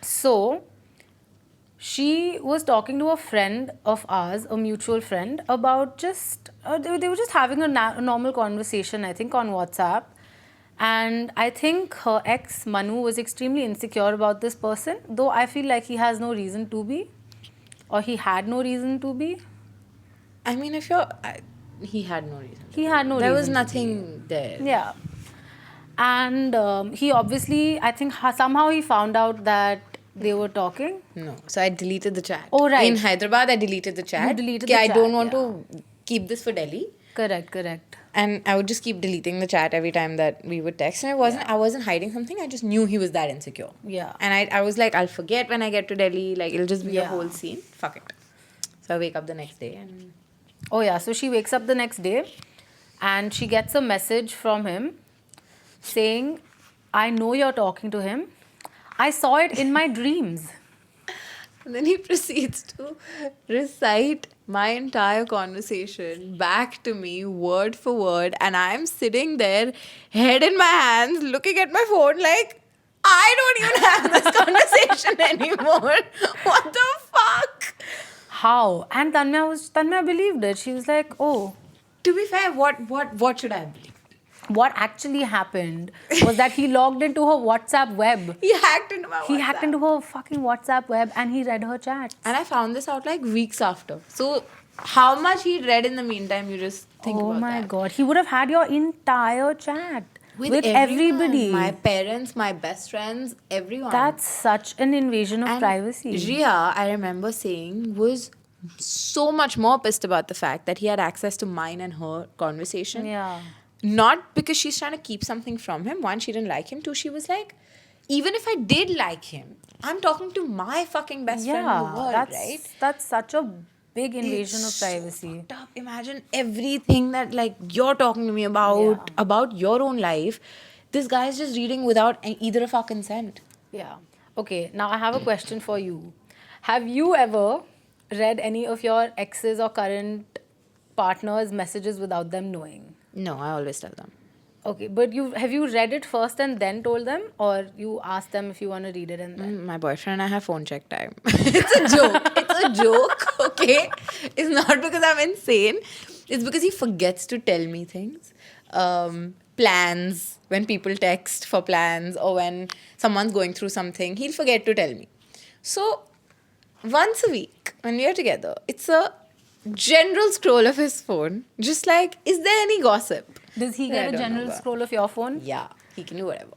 So she was talking to a friend of ours, a mutual friend, about just they were just having a normal conversation, I think, on WhatsApp. And I think her ex Manu was extremely insecure about this person, though I feel like he has no reason to be, or he had no reason to be. I mean, he had no reason. He had no There reason. was nothing there. Yeah. And he obviously, I think somehow he found out that they were talking. No. So I deleted the chat. Oh, right. In Hyderabad, I deleted the chat. You deleted Okay, the I chat, don't want yeah. to keep this for Delhi. Correct. And I would just keep deleting the chat every time that we would text. And I wasn't hiding something. I just knew he was that insecure. Yeah. And I was like, I'll forget when I get to Delhi. Like, it'll just be a Yeah. whole scene. Fuck it. So I wake up the next day and... Oh, yeah. So she wakes up the next day and she gets a message from him saying, I know you're talking to him. I saw it in my dreams. And then he proceeds to recite my entire conversation back to me, word for word. And I'm sitting there, head in my hands, looking at my phone like, I don't even have this conversation anymore. What the fuck? How? And Tanmaya believed it. She was like, oh. To be fair, what should I have believed? What actually happened was that he logged into her WhatsApp web. He hacked into my He WhatsApp. hacked into her fucking WhatsApp web and he read her chats. And I found this out like weeks after. So how much he read in the meantime, you just think Oh about my that. god. He would have had your entire chat. With everyone. everybody. My parents, my best friends, everyone. That's such an invasion of And privacy. Ria, I remember saying, was so much more pissed about the fact that he had access to mine and her conversation. Yeah. Not because she's trying to keep something from him. One, she didn't like him. Two, she was like, even if I did like him, I'm talking to my fucking best friend in the world, right? That's such a big invasion It's of privacy. So fucked up. Imagine everything that like you're talking to me about your own life. This guy is just reading without either of our consent. Yeah. Okay, now I have a question for you. Have you ever read any of your exes or current partners' messages without them knowing? No, I always tell them. Okay, but have you read it first and then told them, or you asked them if you want to read it and then? My boyfriend and I have phone check time. It's a joke. It's a joke, okay? It's not because I'm insane. It's because he forgets to tell me things. Plans, when people text for plans or when someone's going through something, he'll forget to tell me. So, once a week, when we are together, it's a general scroll of his phone. Just like, is there any gossip? Does he I get a don't general know. scroll of your phone? Yeah, he can do whatever.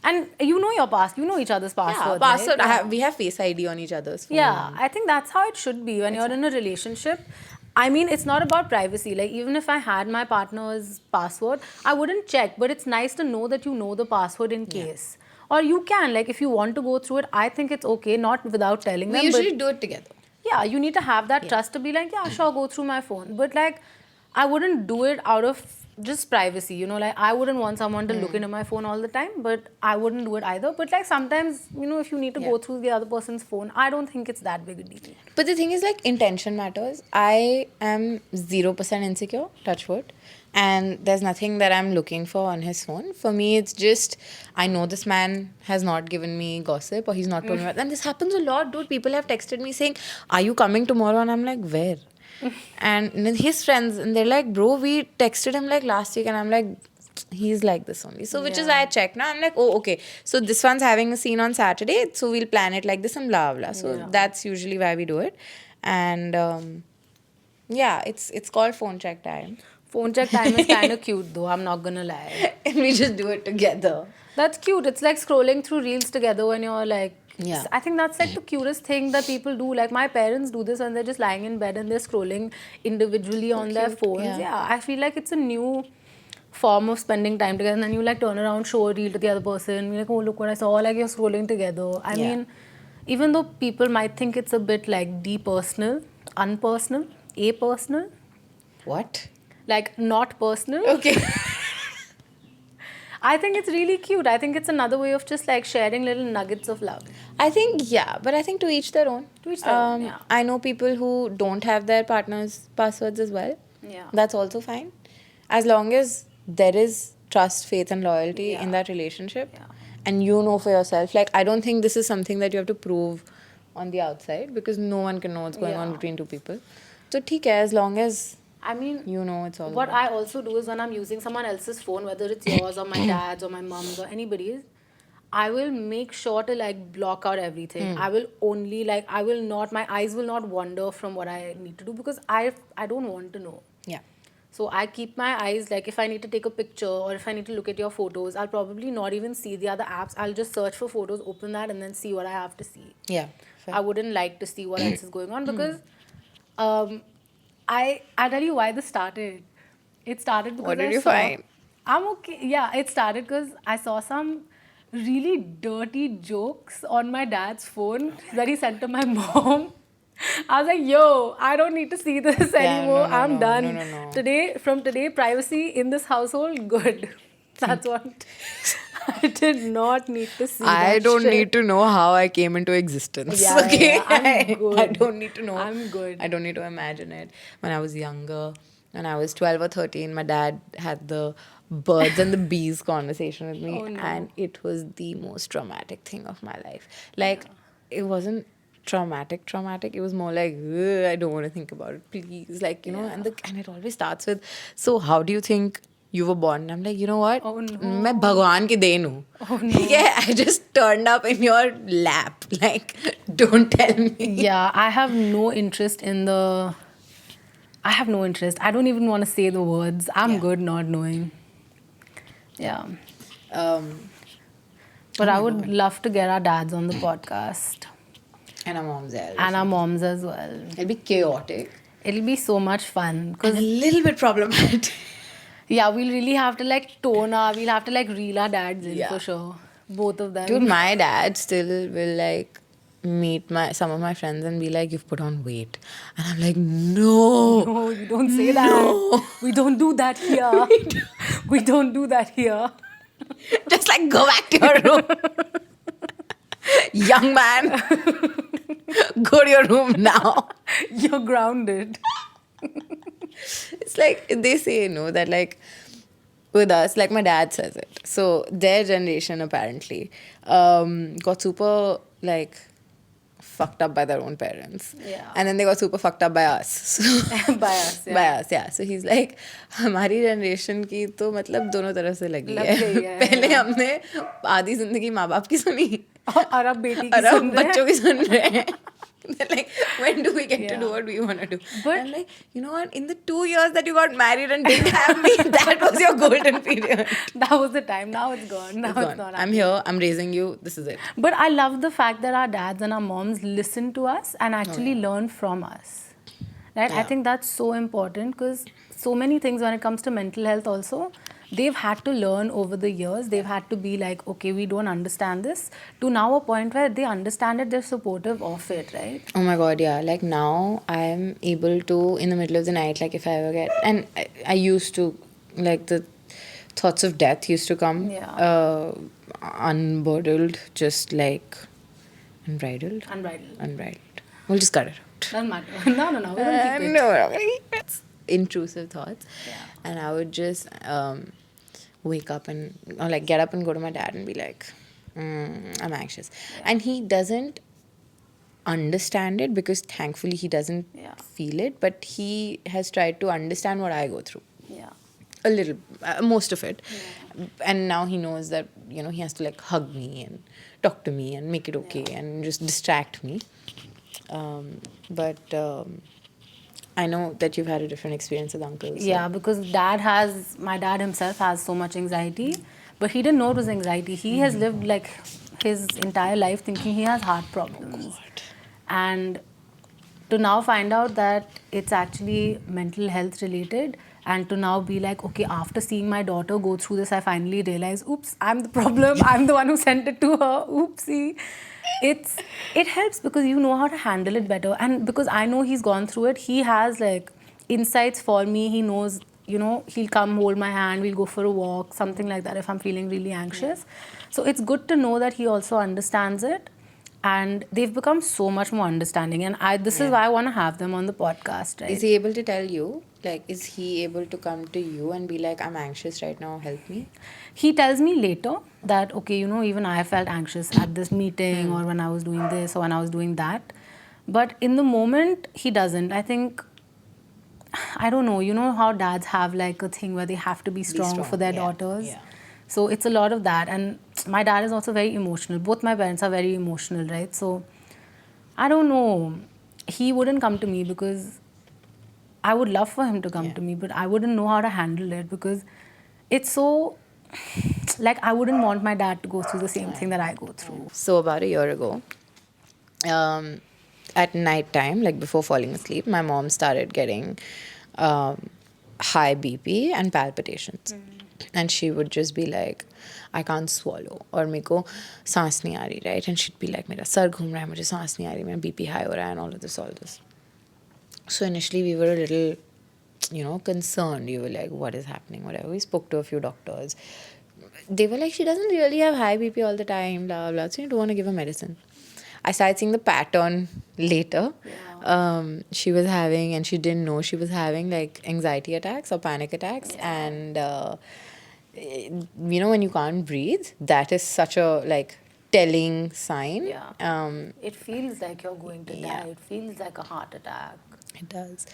And you know your you know each other's passwords, Yeah, password. right? We have Face ID on each other's phone. Yeah, I think that's how it should be when you're in a relationship. I mean, it's not about privacy. Like, even if I had my partner's password, I wouldn't check. But it's nice to know that you know the password in case. Or you can, like, if you want to go through it, I think it's okay, not without telling them. We usually but do it together. yeah, you need to have that trust to be like, yeah, sure, go through my phone. But like, I wouldn't do it out of just privacy, you know, like I wouldn't want someone to look into my phone all the time, but I wouldn't do it either. But like sometimes, you know, if you need to go through the other person's phone, I don't think it's that big a deal. But the thing is, like, intention matters. I am 0% insecure, touch wood. And there's nothing that I'm looking for on his phone. For me, it's just, I know this man has not given me gossip or he's not told me about. And this happens a lot, dude. People have texted me saying, "Are you coming tomorrow?" And I'm like, "Where?" And his friends, and they're like, "Bro, we texted him like last week." And I'm like, he's like this only. So which is why I check now. I'm like, oh, okay. So this one's having a scene on Saturday. So we'll plan it like this and blah, blah. So that's usually why we do it. And yeah, it's called phone check time. Phone check time is kind of cute though, I'm not gonna lie. And we just do it together. That's cute. It's like scrolling through reels together when you're like, Yeah. I think that's like the cutest thing that people do. Like my parents do this and they're just lying in bed and they're scrolling individually on their phones. Yeah, I feel like it's a new form of spending time together. And then you like turn around, show a reel to the other person. You're like, oh, look what I saw. Like you're scrolling together. I mean, even though people might think it's a bit like depersonal, unpersonal, apersonal. What? Like not personal. Okay. I think it's really cute. I think it's another way of just like sharing little nuggets of love. I think, yeah, but I think to each their own. To each their own, yeah. I know people who don't have their partner's passwords as well. Yeah. That's also fine. As long as there is trust, faith, and loyalty in that relationship. Yeah. And you know for yourself. Like, I don't think this is something that you have to prove on the outside because no one can know what's going on between two people. So, theek hai, as long as I mean, you know it's all what about. I also do is when I'm using someone else's phone, whether it's yours or my dad's or my mom's or anybody's, I will make sure to like block out everything. I will only like, I will not, my eyes will not wander from what I need to do because I don't want to know. Yeah. So I keep my eyes, like if I need to take a picture or if I need to look at your photos, I'll probably not even see the other apps. I'll just search for photos, open that and then see what I have to see. Yeah. Fair. I wouldn't like to see what else is going on because I'll tell you why this started. It started because What did you find? I'm okay. Yeah, it started because I saw some really dirty jokes on my dad's phone that he sent to my mom. I was like, yo, I don't need to see this anymore. I'm done. No. From today, privacy in this household, good. That's what I did not need to see. I don't need to know how I came into existence. Yeah, okay? yeah, I'm good. I don't need to know. I'm good. I don't need to imagine it. When I was younger, when I was 12 or 13, my dad had the birds and the bees conversation with me. Oh, no. And it was the most traumatic thing of my life. Like, it wasn't traumatic. It was more like, "Ugh, I don't want to think about it, please." Like, you know, and it always starts with, "So, how do you think you were born?" And I'm like, you know what? Oh, no. मैं भगवान की then हूँ. Oh, no. Yeah, I just turned up in your lap. Like, don't tell me. Yeah, I have no interest in the... I have no interest. I don't even want to say the words. I'm good not knowing. Yeah. But I would love to get our dads on the podcast. And our moms as well. And our moms as well. It'll be chaotic. It'll be so much fun. And a Because, little bit problematic. yeah, we'll really have to like we'll have to like reel our dads in for sure. Both of them. Dude, my dad still will like meet some of my friends and be like, "You've put on weight." And I'm like, no. No, you don't say that. We don't do that here. We don't do that here. Just like go back to your room. Young man. Go to your room now. You're grounded. It's like they say, that like with us, like my dad says it. So their generation apparently got super like fucked up by their own parents. Yeah. And then they got super fucked up by us. So By us, yeah. By us, yeah. So he's like, हमारी generation की तो मतलब दोनों तरफ से लगी लग है. गई है, पहले हमने आधी जिंदगी माँ बाप की सुनी और अब बेटी की और अब सुन रहे हैं. बच्चों की सुन रहे हैं. They're like, when do we get to do what we want to do? But- I'm like, you know what? In the 2 years that you got married and didn't have me, that was your golden period. That was the time. Now it's gone. Now it's not. I'm here. I'm raising you. This is it. But I love the fact that our dads and our moms listen to us and actually learn from us. Right? I think that's so important because so many things when it comes to mental health also, they've had to learn over the years. They've had to be like, okay, we don't understand this, to now a point where they understand it, they're supportive of it, right? Oh my god, yeah. Like now I'm able to, in the middle of the night, like if I ever get, and I used to, like the thoughts of death used to come unbridled, just like unbridled. Unbridled. We'll just cut it out. Doesn't matter. No, we're gonna keep it. No, we're not gonna keep it. Intrusive thoughts. Yeah. And I would just wake up and, or like get up and go to my dad and be like, I'm anxious. And he doesn't understand it because thankfully he doesn't feel it, but he has tried to understand what I go through. Yeah. A little, most of it. And now he knows that, you know, he has to like hug me and talk to me and make it okay and just distract me. But I know that you've had a different experience with uncles. So. Yeah, because my dad himself has so much anxiety, but he didn't know it was anxiety. He has lived like his entire life thinking he has heart problems. And to now find out that it's actually mental health related, and to now be like, okay, after seeing my daughter go through this, I finally realized, oops, I'm the problem. I'm the one who sent it to her. Oopsie. It helps because you know how to handle it better. And because I know he's gone through it, he has like insights for me. He knows, you know, he'll come hold my hand, we'll go for a walk, something like that if I'm feeling really anxious. So it's good to know that he also understands it. And they've become so much more understanding. And this is why I want to have them on the podcast, right? Is he able to tell you? Like, is he able to come to you and be like, I'm anxious right now, help me? He tells me later that, okay, you know, even I felt anxious at this meeting or when I was doing this or when I was doing that. But in the moment, he doesn't. I think, I don't know, you know how dads have like a thing where they have to be strong for their daughters? Yeah. So it's a lot of that. And my dad is also very emotional. Both my parents are very emotional, right? So I don't know. He wouldn't come to me because I would love for him to come to me, but I wouldn't know how to handle it because it's so, like, I wouldn't want my dad to go through the same thing that I go through. So about a year ago, at night time, like before falling asleep, my mom started getting high BP and palpitations. And she would just be like, I can't swallow. Or meko saans nahi aa rahi, right? And she'd be like, mera sar ghum raha hai, mujhe saans nahi aa rahi, mera BP high ho raha hai, and all of this. So initially we were a little, you know, concerned. You were like, what is happening? Whatever. We spoke to a few doctors. They were like, she doesn't really have high BP all the time, blah, blah. So you don't want to give her medicine. I started seeing the pattern later. She was having, and she didn't know she was having like anxiety attacks or panic attacks. And, you know, when you can't breathe, that is such a like telling sign. It feels like you're going to die. It feels like a heart attack. It does.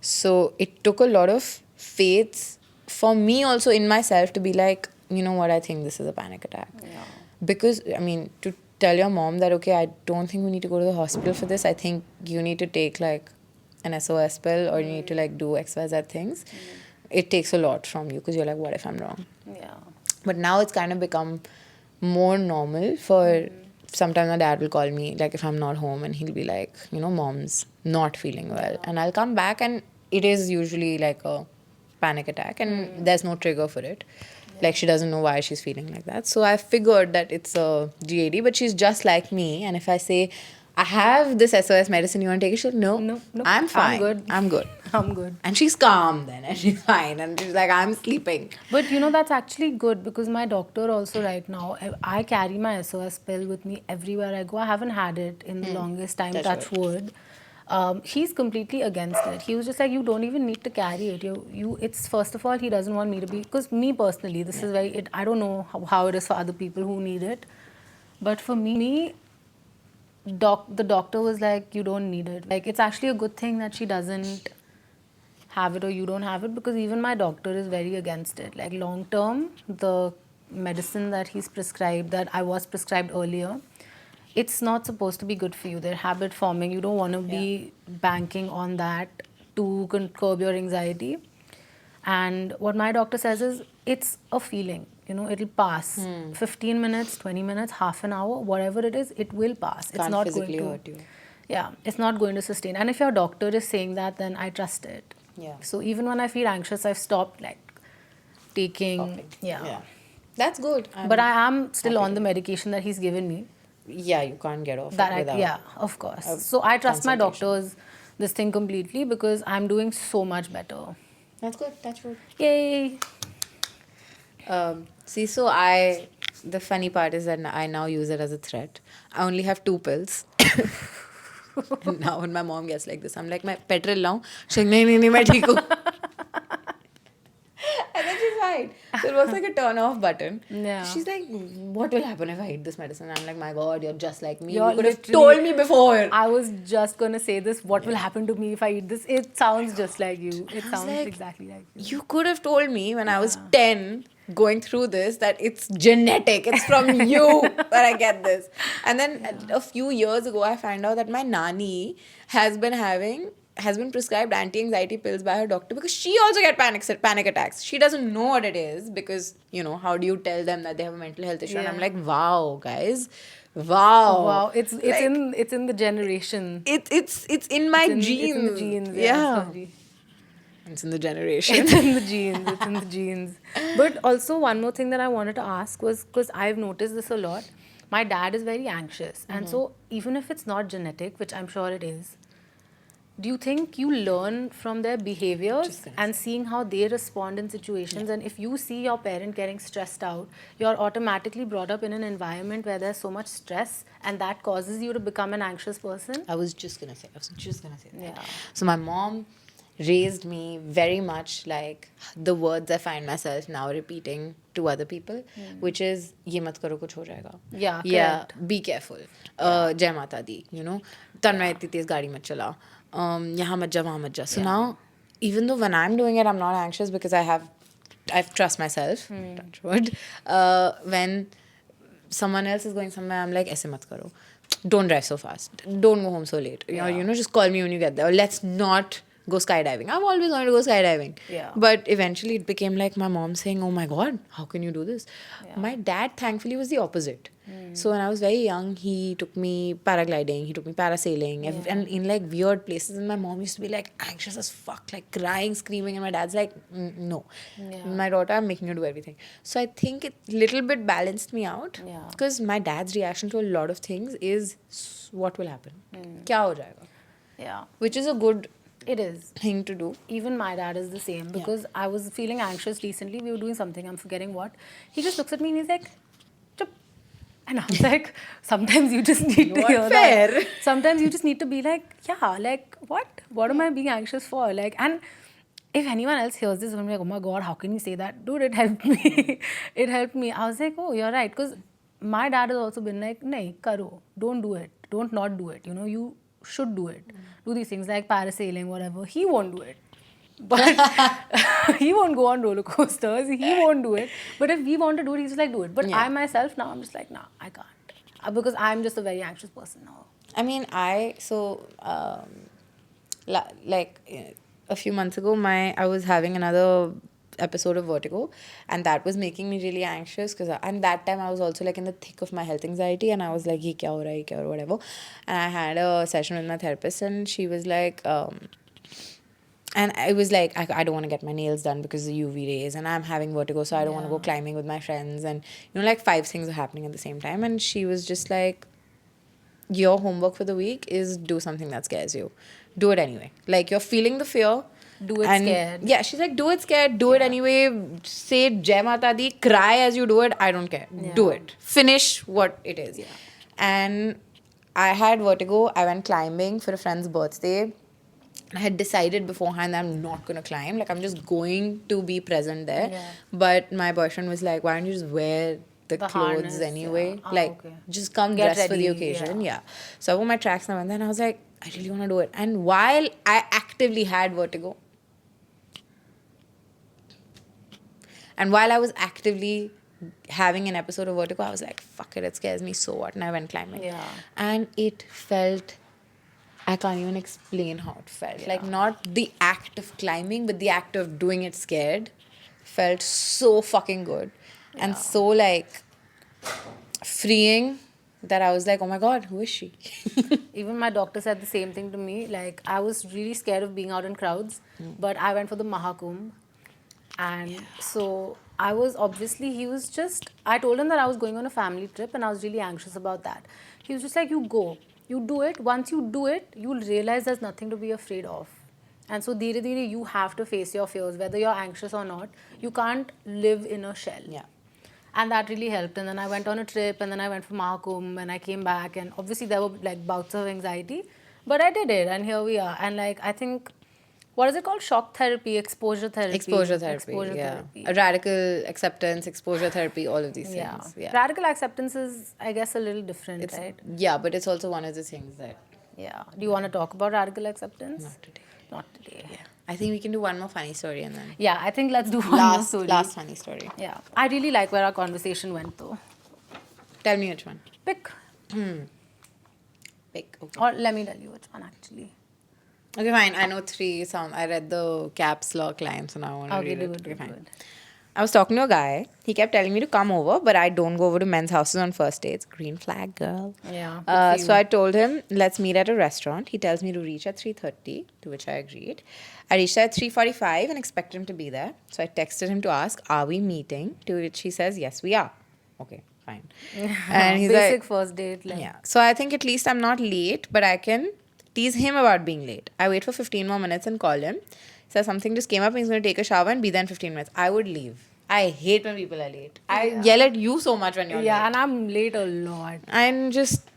So it took a lot of faith for me also in myself to be like, you know what, I think this is a panic attack. Because, I mean, to tell your mom that, okay, I don't think we need to go to the hospital for this. I think you need to take like an SOS pill or you need to like do XYZ things. It takes a lot from you because you're like, what if I'm wrong? But now it's kind of become more normal for sometimes my dad will call me like if I'm not home and he'll be like, you know, mom's not feeling well. And I'll come back and it is usually like a panic attack and there's no trigger for it. Like she doesn't know why she's feeling like that. So I figured that it's a GAD, but she's just like me. And if I say, I have this SOS medicine, you want to take it? She'll no, I'm fine. I'm good. And she's calm then and she's fine. And she's like, I'm sleeping. But you know, that's actually good because my doctor also right now, I carry my SOS pill with me everywhere I go. I haven't had it in the longest time, touch wood. He's completely against it. He was just like, you don't even need to carry it. It's first of all, he doesn't want me to be, because me personally, this is very, I don't know how it is for other people who need it. But for me, the doctor was like, you don't need it. Like, it's actually a good thing that she doesn't have it or you don't have it, because even my doctor is very against it. Like, long term, the medicine that he's prescribed, that I was prescribed earlier, it's not supposed to be good for you. They're habit forming. You don't want to be banking on that to curb your anxiety. And what my doctor says is, it's a feeling. You know, it'll pass. 15 minutes, 20 minutes, half an hour, whatever it is, it will pass. Can't it's not physically going to hurt you. Yeah, it's not going to sustain. And if your doctor is saying that, then I trust it. Yeah. So even when I feel anxious, I've stopped like taking. Yeah. That's good. But I am still on the medication that he's given me. Yeah, you can't get off That it without. yeah, of course. So I trust my consultation. doctors this thing completely because I'm doing so much better. That's good. That's good. Yay! See, the funny part is that I now use it as a threat. I only have 2 pills. And now when my mom gets like this, I'm like, my petrol now. She's like, nahi, main theek hu. And then she's fine. So it works like a turn off button. Yeah. She's like, what will happen if I eat this medicine? I'm like, my God, you're just like me. You're You could have literally- told me before. I was just gonna say this. What will happen to me if I eat this? It sounds just like you. It was sounds like, exactly like you. You could have told me when I was 10 going through this that it's genetic. It's from you that I get this. And then a few years ago, I found out that my nani has been prescribed anti-anxiety pills by her doctor because she also get panic attacks. She doesn't know what it is because, how do you tell them that they have a mental health issue? And I'm like, wow, guys. Wow. Wow, it's in the generation. It's in my genes. It's in the genes. Yeah. Sorry. It's in the generation. It's in the genes. It's in the genes. But also one more thing that I wanted to ask was because I've noticed this a lot. My dad is very anxious, and so even if it's not genetic, which I'm sure it is, do you think you learn from their behaviors and seeing how they respond in situations? And if you see your parent getting stressed out, you're automatically brought up in an environment where there's so much stress, and that causes you to become an anxious person. I was just gonna say that. Yeah. So my mom raised me very much like the words I find myself now repeating to other people, which is "Ye mat karo, kuch ho jayega." Yeah, Yeah. correct. Be careful. Jai Mata Di. Tanmaya itni tez gaadi mat chala. Yahan mat ja, wahan mat ja. So now, even though when I'm doing it, I'm not anxious because I trust myself. Touch wood. When someone else is going somewhere, I'm like, aise mat karo. Don't drive so fast. Don't go home so late. Just call me when you get there. Or let's not go skydiving. I've always wanted to go skydiving. Yeah. But eventually it became like my mom saying, oh my God, how can you do this? Yeah. My dad, thankfully, was the opposite. So when I was very young, he took me paragliding, he took me parasailing, and in like weird places. And my mom used to be like anxious as fuck, like crying, screaming. And my dad's like, no. Yeah. My daughter, I'm making you do everything. So I think it little bit balanced me out. Yeah. Because my dad's reaction to a lot of things is, what will happen? Kya ho jayega? Yeah. Which is a good It is. thing to do. Even my dad is the same because I was feeling anxious recently. We were doing something, I'm forgetting what. He just looks at me and he's like, Chup. And I was like, sometimes you just need to Not hear fair. that. Sometimes you just need to be like, yeah, like, what? What am I being anxious for? Like, and if anyone else hears this, I'm like, oh my God, how can you say that? Dude, it helped me. It helped me. I was like, oh, you're right. Because my dad has also been like, nahi, karo. Don't do it. Don't not do it. You should do it. Do these things like parasailing, whatever. He won't do it. But he won't go on roller coasters. He won't do it. But if we want to do it, he's just like, do it. But I myself now, I'm just like, nah, I can't. Because I'm just a very anxious person now. I mean, a few months ago, I was having another episode of vertigo, and that was making me really anxious and that time I was also like in the thick of my health anxiety, and I was like, ye kya ho raha hai, whatever. And I had a session with my therapist, and she was like, and I was like, I don't want to get my nails done because of the UV rays, and I'm having vertigo, so I don't want to go climbing with my friends, and like 5 things are happening at the same time. And she was just like, your homework for the week is do something that scares you. Do it anyway. Like, you're feeling the fear. Do it scared. Yeah, she's like, do it scared, do it anyway. Say Jai Mata Di, cry as you do it. I don't care. Yeah. Do it. Finish what it is. Yeah. And I had vertigo. I went climbing for a friend's birthday. I had decided beforehand that I'm not going to climb. Like, I'm just going to be present there. Yeah. But my boyfriend was like, why don't you just wear the clothes harness, anyway? yeah. Like, just come Get dressed for the ready, occasion. Yeah. So I wore my tracks now, and then I was like, I really want to do it. And while I actively had vertigo, and while I was actively having an episode of vertigo, I was like, fuck it scares me, so what? And I went climbing. Yeah. And it felt, I can't even explain how it felt. Like, not the act of climbing, but the act of doing it scared felt so fucking good. And so, like, freeing that I was like, oh my God, who is she? Even my doctor said the same thing to me. Like, I was really scared of being out in crowds, but I went for the Mahakumbh. And so I was obviously, he was just, I told him that I was going on a family trip and I was really anxious about that. He was just like, you go, you do it. Once you do it, you'll realize there's nothing to be afraid of. And so, dheere dheere, you have to face your fears, whether you're anxious or not. You can't live in a shell. Yeah. And that really helped. And then I went on a trip, and then I went for Mahakumbh, and I came back. And obviously, there were like bouts of anxiety, but I did it, and here we are. And like, I think, what is it called? Shock therapy, exposure therapy. Exposure therapy. A radical acceptance, exposure therapy, all of these Yeah. things. Yeah. Radical acceptance is, I guess, a little different, It's, right? yeah, but it's also one of the things that. Yeah. Do you want to talk about radical acceptance? Not today. Not today. Yeah. I think we can do one more funny story and then. Yeah, I think let's do one more story. Last funny story. Yeah. I really like where our conversation went, though. Tell me which one. Pick. Pick. Okay. Or let me tell you which one, actually. Okay, fine. I know three. I read the caps lock line, so now I want to Okay, read do it. it, do Okay, it, fine. do it. I was talking to a guy. He kept telling me to come over, but I don't go over to men's houses on first dates. Green flag, girl. Yeah, good for So you. I told him, let's meet at a restaurant. He tells me to reach at 3:30, to which I agreed. I reached at 3:45 and expected him to be there. So I texted him to ask, are we meeting? To which he says, yes, we are. Okay, fine. And he's Basic like, first date. Like, yeah. So I think at least I'm not late, but I can tease him about being late. I wait for 15 more minutes and call him. Says something just came up and he's going to take a shower and be there in 15 minutes. I would leave. I hate when people are late. I yell at you so much when you're Yeah, late. and I'm late a lot. And just,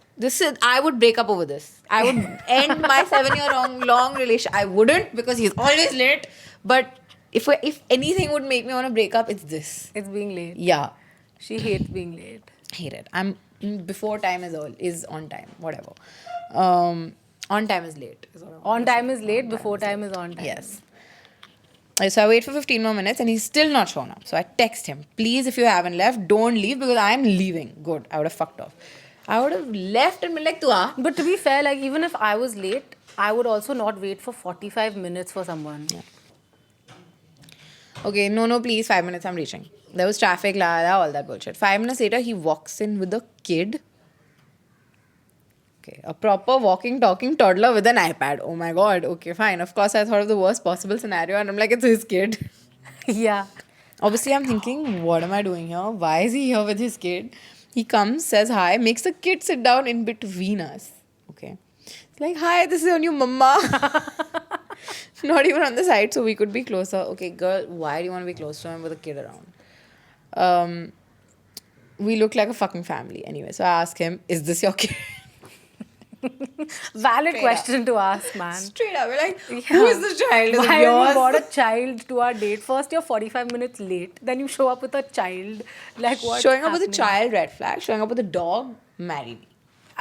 I would break up over this. I would end my 7-year long relationship. I wouldn't because he's always late. But if anything would make me want to break up, it's this. It's being late. Yeah. She hates being late. Hate it. I'm before time is on time. Whatever. On time is late. On time is late, before time is on time. Yes. So I wait for 15 more minutes and he's still not shown up. So I text him, please, if you haven't left, don't leave because I'm leaving. Good. I would have fucked off. I would have left and been like, "Tua." But to be fair, like even if I was late, I would also not wait for 45 minutes for someone. Yeah. Okay, no, please, 5 minutes, I'm reaching. There was traffic, all that bullshit. 5 minutes later, he walks in with a kid. Okay, a proper walking, talking toddler with an iPad. Oh my god. Okay, fine. Of course, I thought of the worst possible scenario and I'm like, it's his kid. Yeah. Obviously, I'm thinking, what am I doing here? Why is he here with his kid? He comes, says hi, makes the kid sit down in between us. Okay. It's like, hi, this is your new mama. Not even on the side, so we could be closer. Okay, girl, why do you want to be close to him with a kid around? We look like a fucking family. Anyway, so I ask him, is this your kid? Valid question to ask, man. Straight up, we're like, who is this child? Is Why it have yours? you brought a child to our date? First, you're 45 minutes late. Then you show up with a child. Like what? Showing up with a child, red flag. Showing up with a dog, marry me.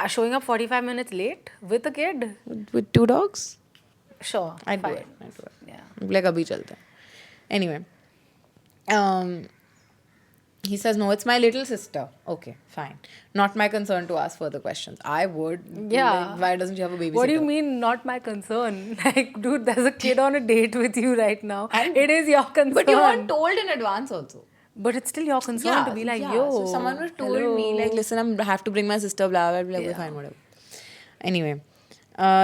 Showing up 45 minutes late with a kid? With 2 dogs? Sure. I'd do fine. it. Yeah. Like, abhi chalte hain. Anyway. He says, no, it's my little sister. Okay, fine. Not my concern to ask further questions. I would. be Yeah. like, why doesn't she have a babysitter? What do you mean, not my concern? Like, dude, there's a kid on a date with you right now. And- It is your concern. But you weren't told in advance also. But it's still your concern to be like, yo. So someone would have told hello. me, like, listen, I have to bring my sister, blah, blah, blah. Yeah. Fine, whatever. Anyway.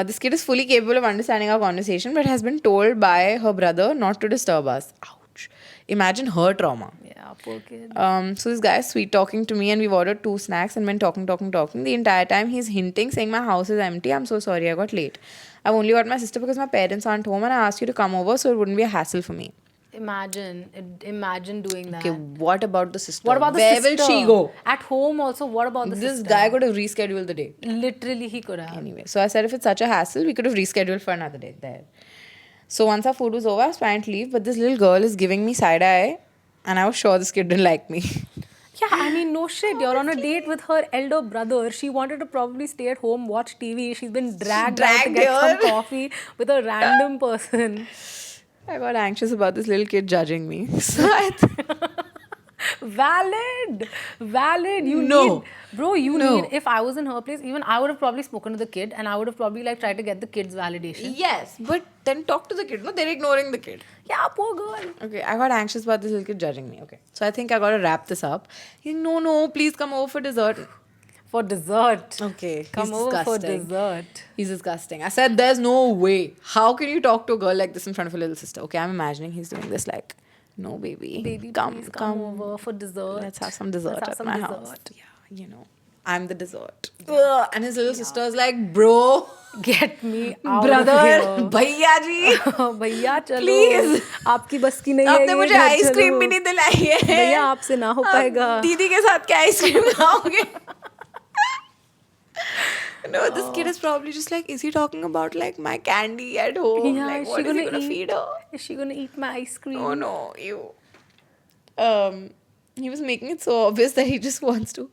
This kid is fully capable of understanding our conversation, but has been told by her brother not to disturb us. Ouch. Imagine her trauma. Yeah, poor kid. So this guy is sweet talking to me and we've ordered 2 snacks and been talking. The entire time he's hinting, saying my house is empty. I'm so sorry, I got late. I've only got my sister because my parents aren't home and I asked you to come over so it wouldn't be a hassle for me. Imagine doing that. Okay, what about the sister? What about the Where sister? will she go? At home also, what about the This sister? guy could have rescheduled the date. Literally, he could have. Anyway, so I said if it's such a hassle, we could have rescheduled for another day there. So once our food was over, I was planning to leave, but this little girl is giving me side eye and I was sure this kid didn't like me. Yeah, I mean, no shit. You're on a date with her elder brother. She wanted to probably stay at home, watch TV. She's been dragged out to Dragged get some here. coffee with a random person. I got anxious about this little kid judging me. So I Valid. You No. need, bro, you No. need, if I was in her place, even I would have probably spoken to the kid and I would have probably like tried to get the kid's validation. Yes, but then talk to the kid. No, they're ignoring the kid. Yeah, poor girl. Okay, I got anxious about this little kid judging me. Okay, so I think I gotta wrap this up. He's like, no, please come over for dessert. For dessert. Okay, Come he's over for disgusting. dessert. He's disgusting. I said, there's no way. How can you talk to a girl like this in front of a little sister? Okay, I'm imagining he's doing this like No, baby. Baby, please come over for dessert. Let's have some dessert Let's have at some my dessert. house. Yeah, I'm the dessert. Ugh, and his little sister's like, bro, Get me out brother, of here. भैया जी, भैया चलो Please. आपकी बस की नहीं है आपने ये, मुझे घर आइसक्रीम चलो। भी नहीं दिलाई है भैया आपसे ना हो आप पाएगा। दीदी के साथ क्या आइसक्रीम खाओगे? No, this kid is probably just like, is he talking about like my candy at home? Yeah, Like, is what she is he gonna gonna eat? feed her? Is she gonna eat my ice cream? Oh no, ew. He was making it so obvious that he just wants to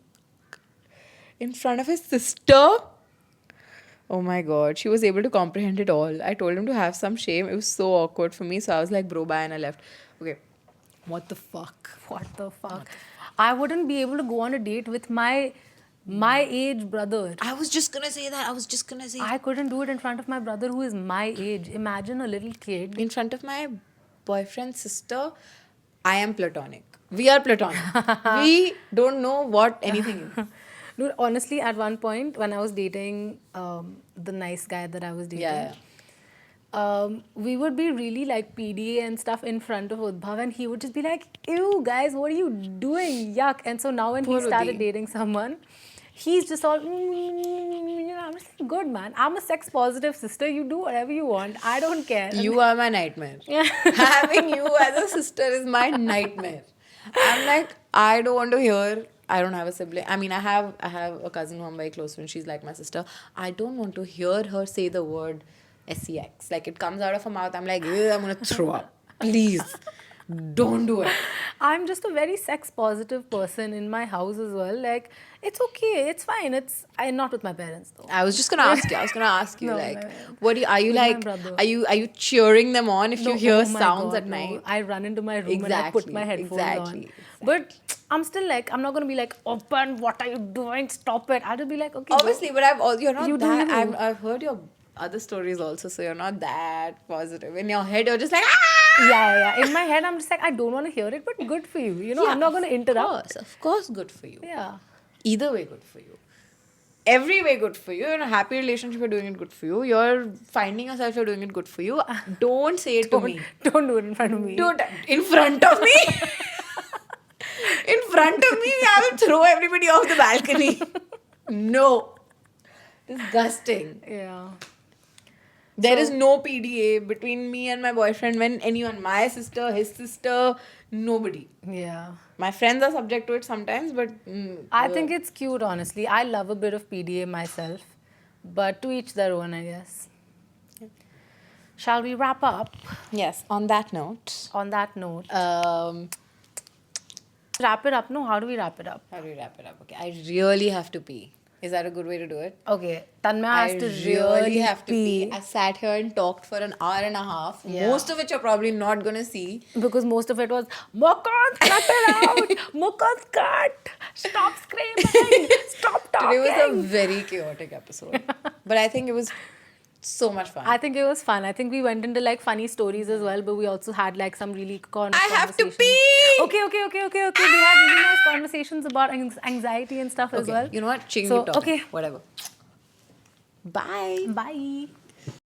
in front of his sister. Oh my god, she was able to comprehend it all. I told him to have some shame. It was so awkward for me, so I was like, bro, bye, and I left. Okay, what the fuck? What the fuck? I wouldn't be able to go on a date with my age brother. I was just gonna say that. I couldn't do it in front of my brother who is my age. Imagine a little kid. In front of my boyfriend's sister, I am platonic. We are platonic. We don't know what anything is. Dude, honestly, at one point when I was dating the nice guy that I was dating, we would be really like PDA and stuff in front of Udbhav, and he would just be like, ew, guys, what are you doing? Yuck. And so now when Poor he started Udi. dating someone, he's just all, I'm just like, good, man. I'm a sex positive sister. You do whatever you want. I don't care. You are my nightmare. Having you as a sister is my nightmare. I'm like, I don't want to hear. I don't have a sibling. I mean, I have a cousin who I'm very close to, and she's like my sister. I don't want to hear her say the word sex. Like, it comes out of her mouth. I'm like, "Ew, I'm gonna throw up. Please, don't do it. I'm just a very sex positive person in my house as well. Like, it's okay, it's fine. I'm not with my parents though. I was just gonna ask you. No, like, no. what are you With my like? brother. Are you cheering them on if you No, hear oh my sounds God, at no. night? I run into my room and I put my headphones on. But I'm still like, I'm not gonna be like, open, what are you doing? Stop it. I'll just be like, okay. Obviously, but you're not You do that. you. I've heard your other stories also, so you're not that positive. In your head, you're just like, ah! Yeah. In my head, I'm just like, I don't want to hear it, but good for you. You know, I'm not gonna interrupt. Of course, good for you. Yeah. Either way, good for you. Every way, good for you. You're in a happy relationship, you're doing it good for you. You're finding yourself, you're doing it good for you. Don't say it to me. Don't do it in front of me. Don't in front of me. In front of me, I will throw everybody off the balcony. No. Disgusting. Yeah. There is no PDA between me and my boyfriend when anyone, my sister, his sister, nobody. Yeah. My friends are subject to it sometimes, but I think it's cute, honestly. I love a bit of PDA myself. But to each their own, I guess. Shall we wrap up? yes. On that note, On that note, how wrap it up. No, how do we wrap it up? do we wrap it up? Okay, I really have to pee. Is that a good way to do it? Okay, Tanmaya has to really have to pee. I sat here and talked for an hour and a half. Yeah. Most of which you're probably not gonna see. Because most of it was, Mukund, cut it out! Mukund, cut! Stop screaming! Stop talking! Today was a very chaotic episode, but I think it was so much fun. I think it was fun. I think we went into like funny stories as well, but we also had like some really I have to conversations. pee! Okay. We had really nice conversations about anxiety and stuff as Okay, well. you know what? Change So, the topic. okay. Whatever. Bye. Bye.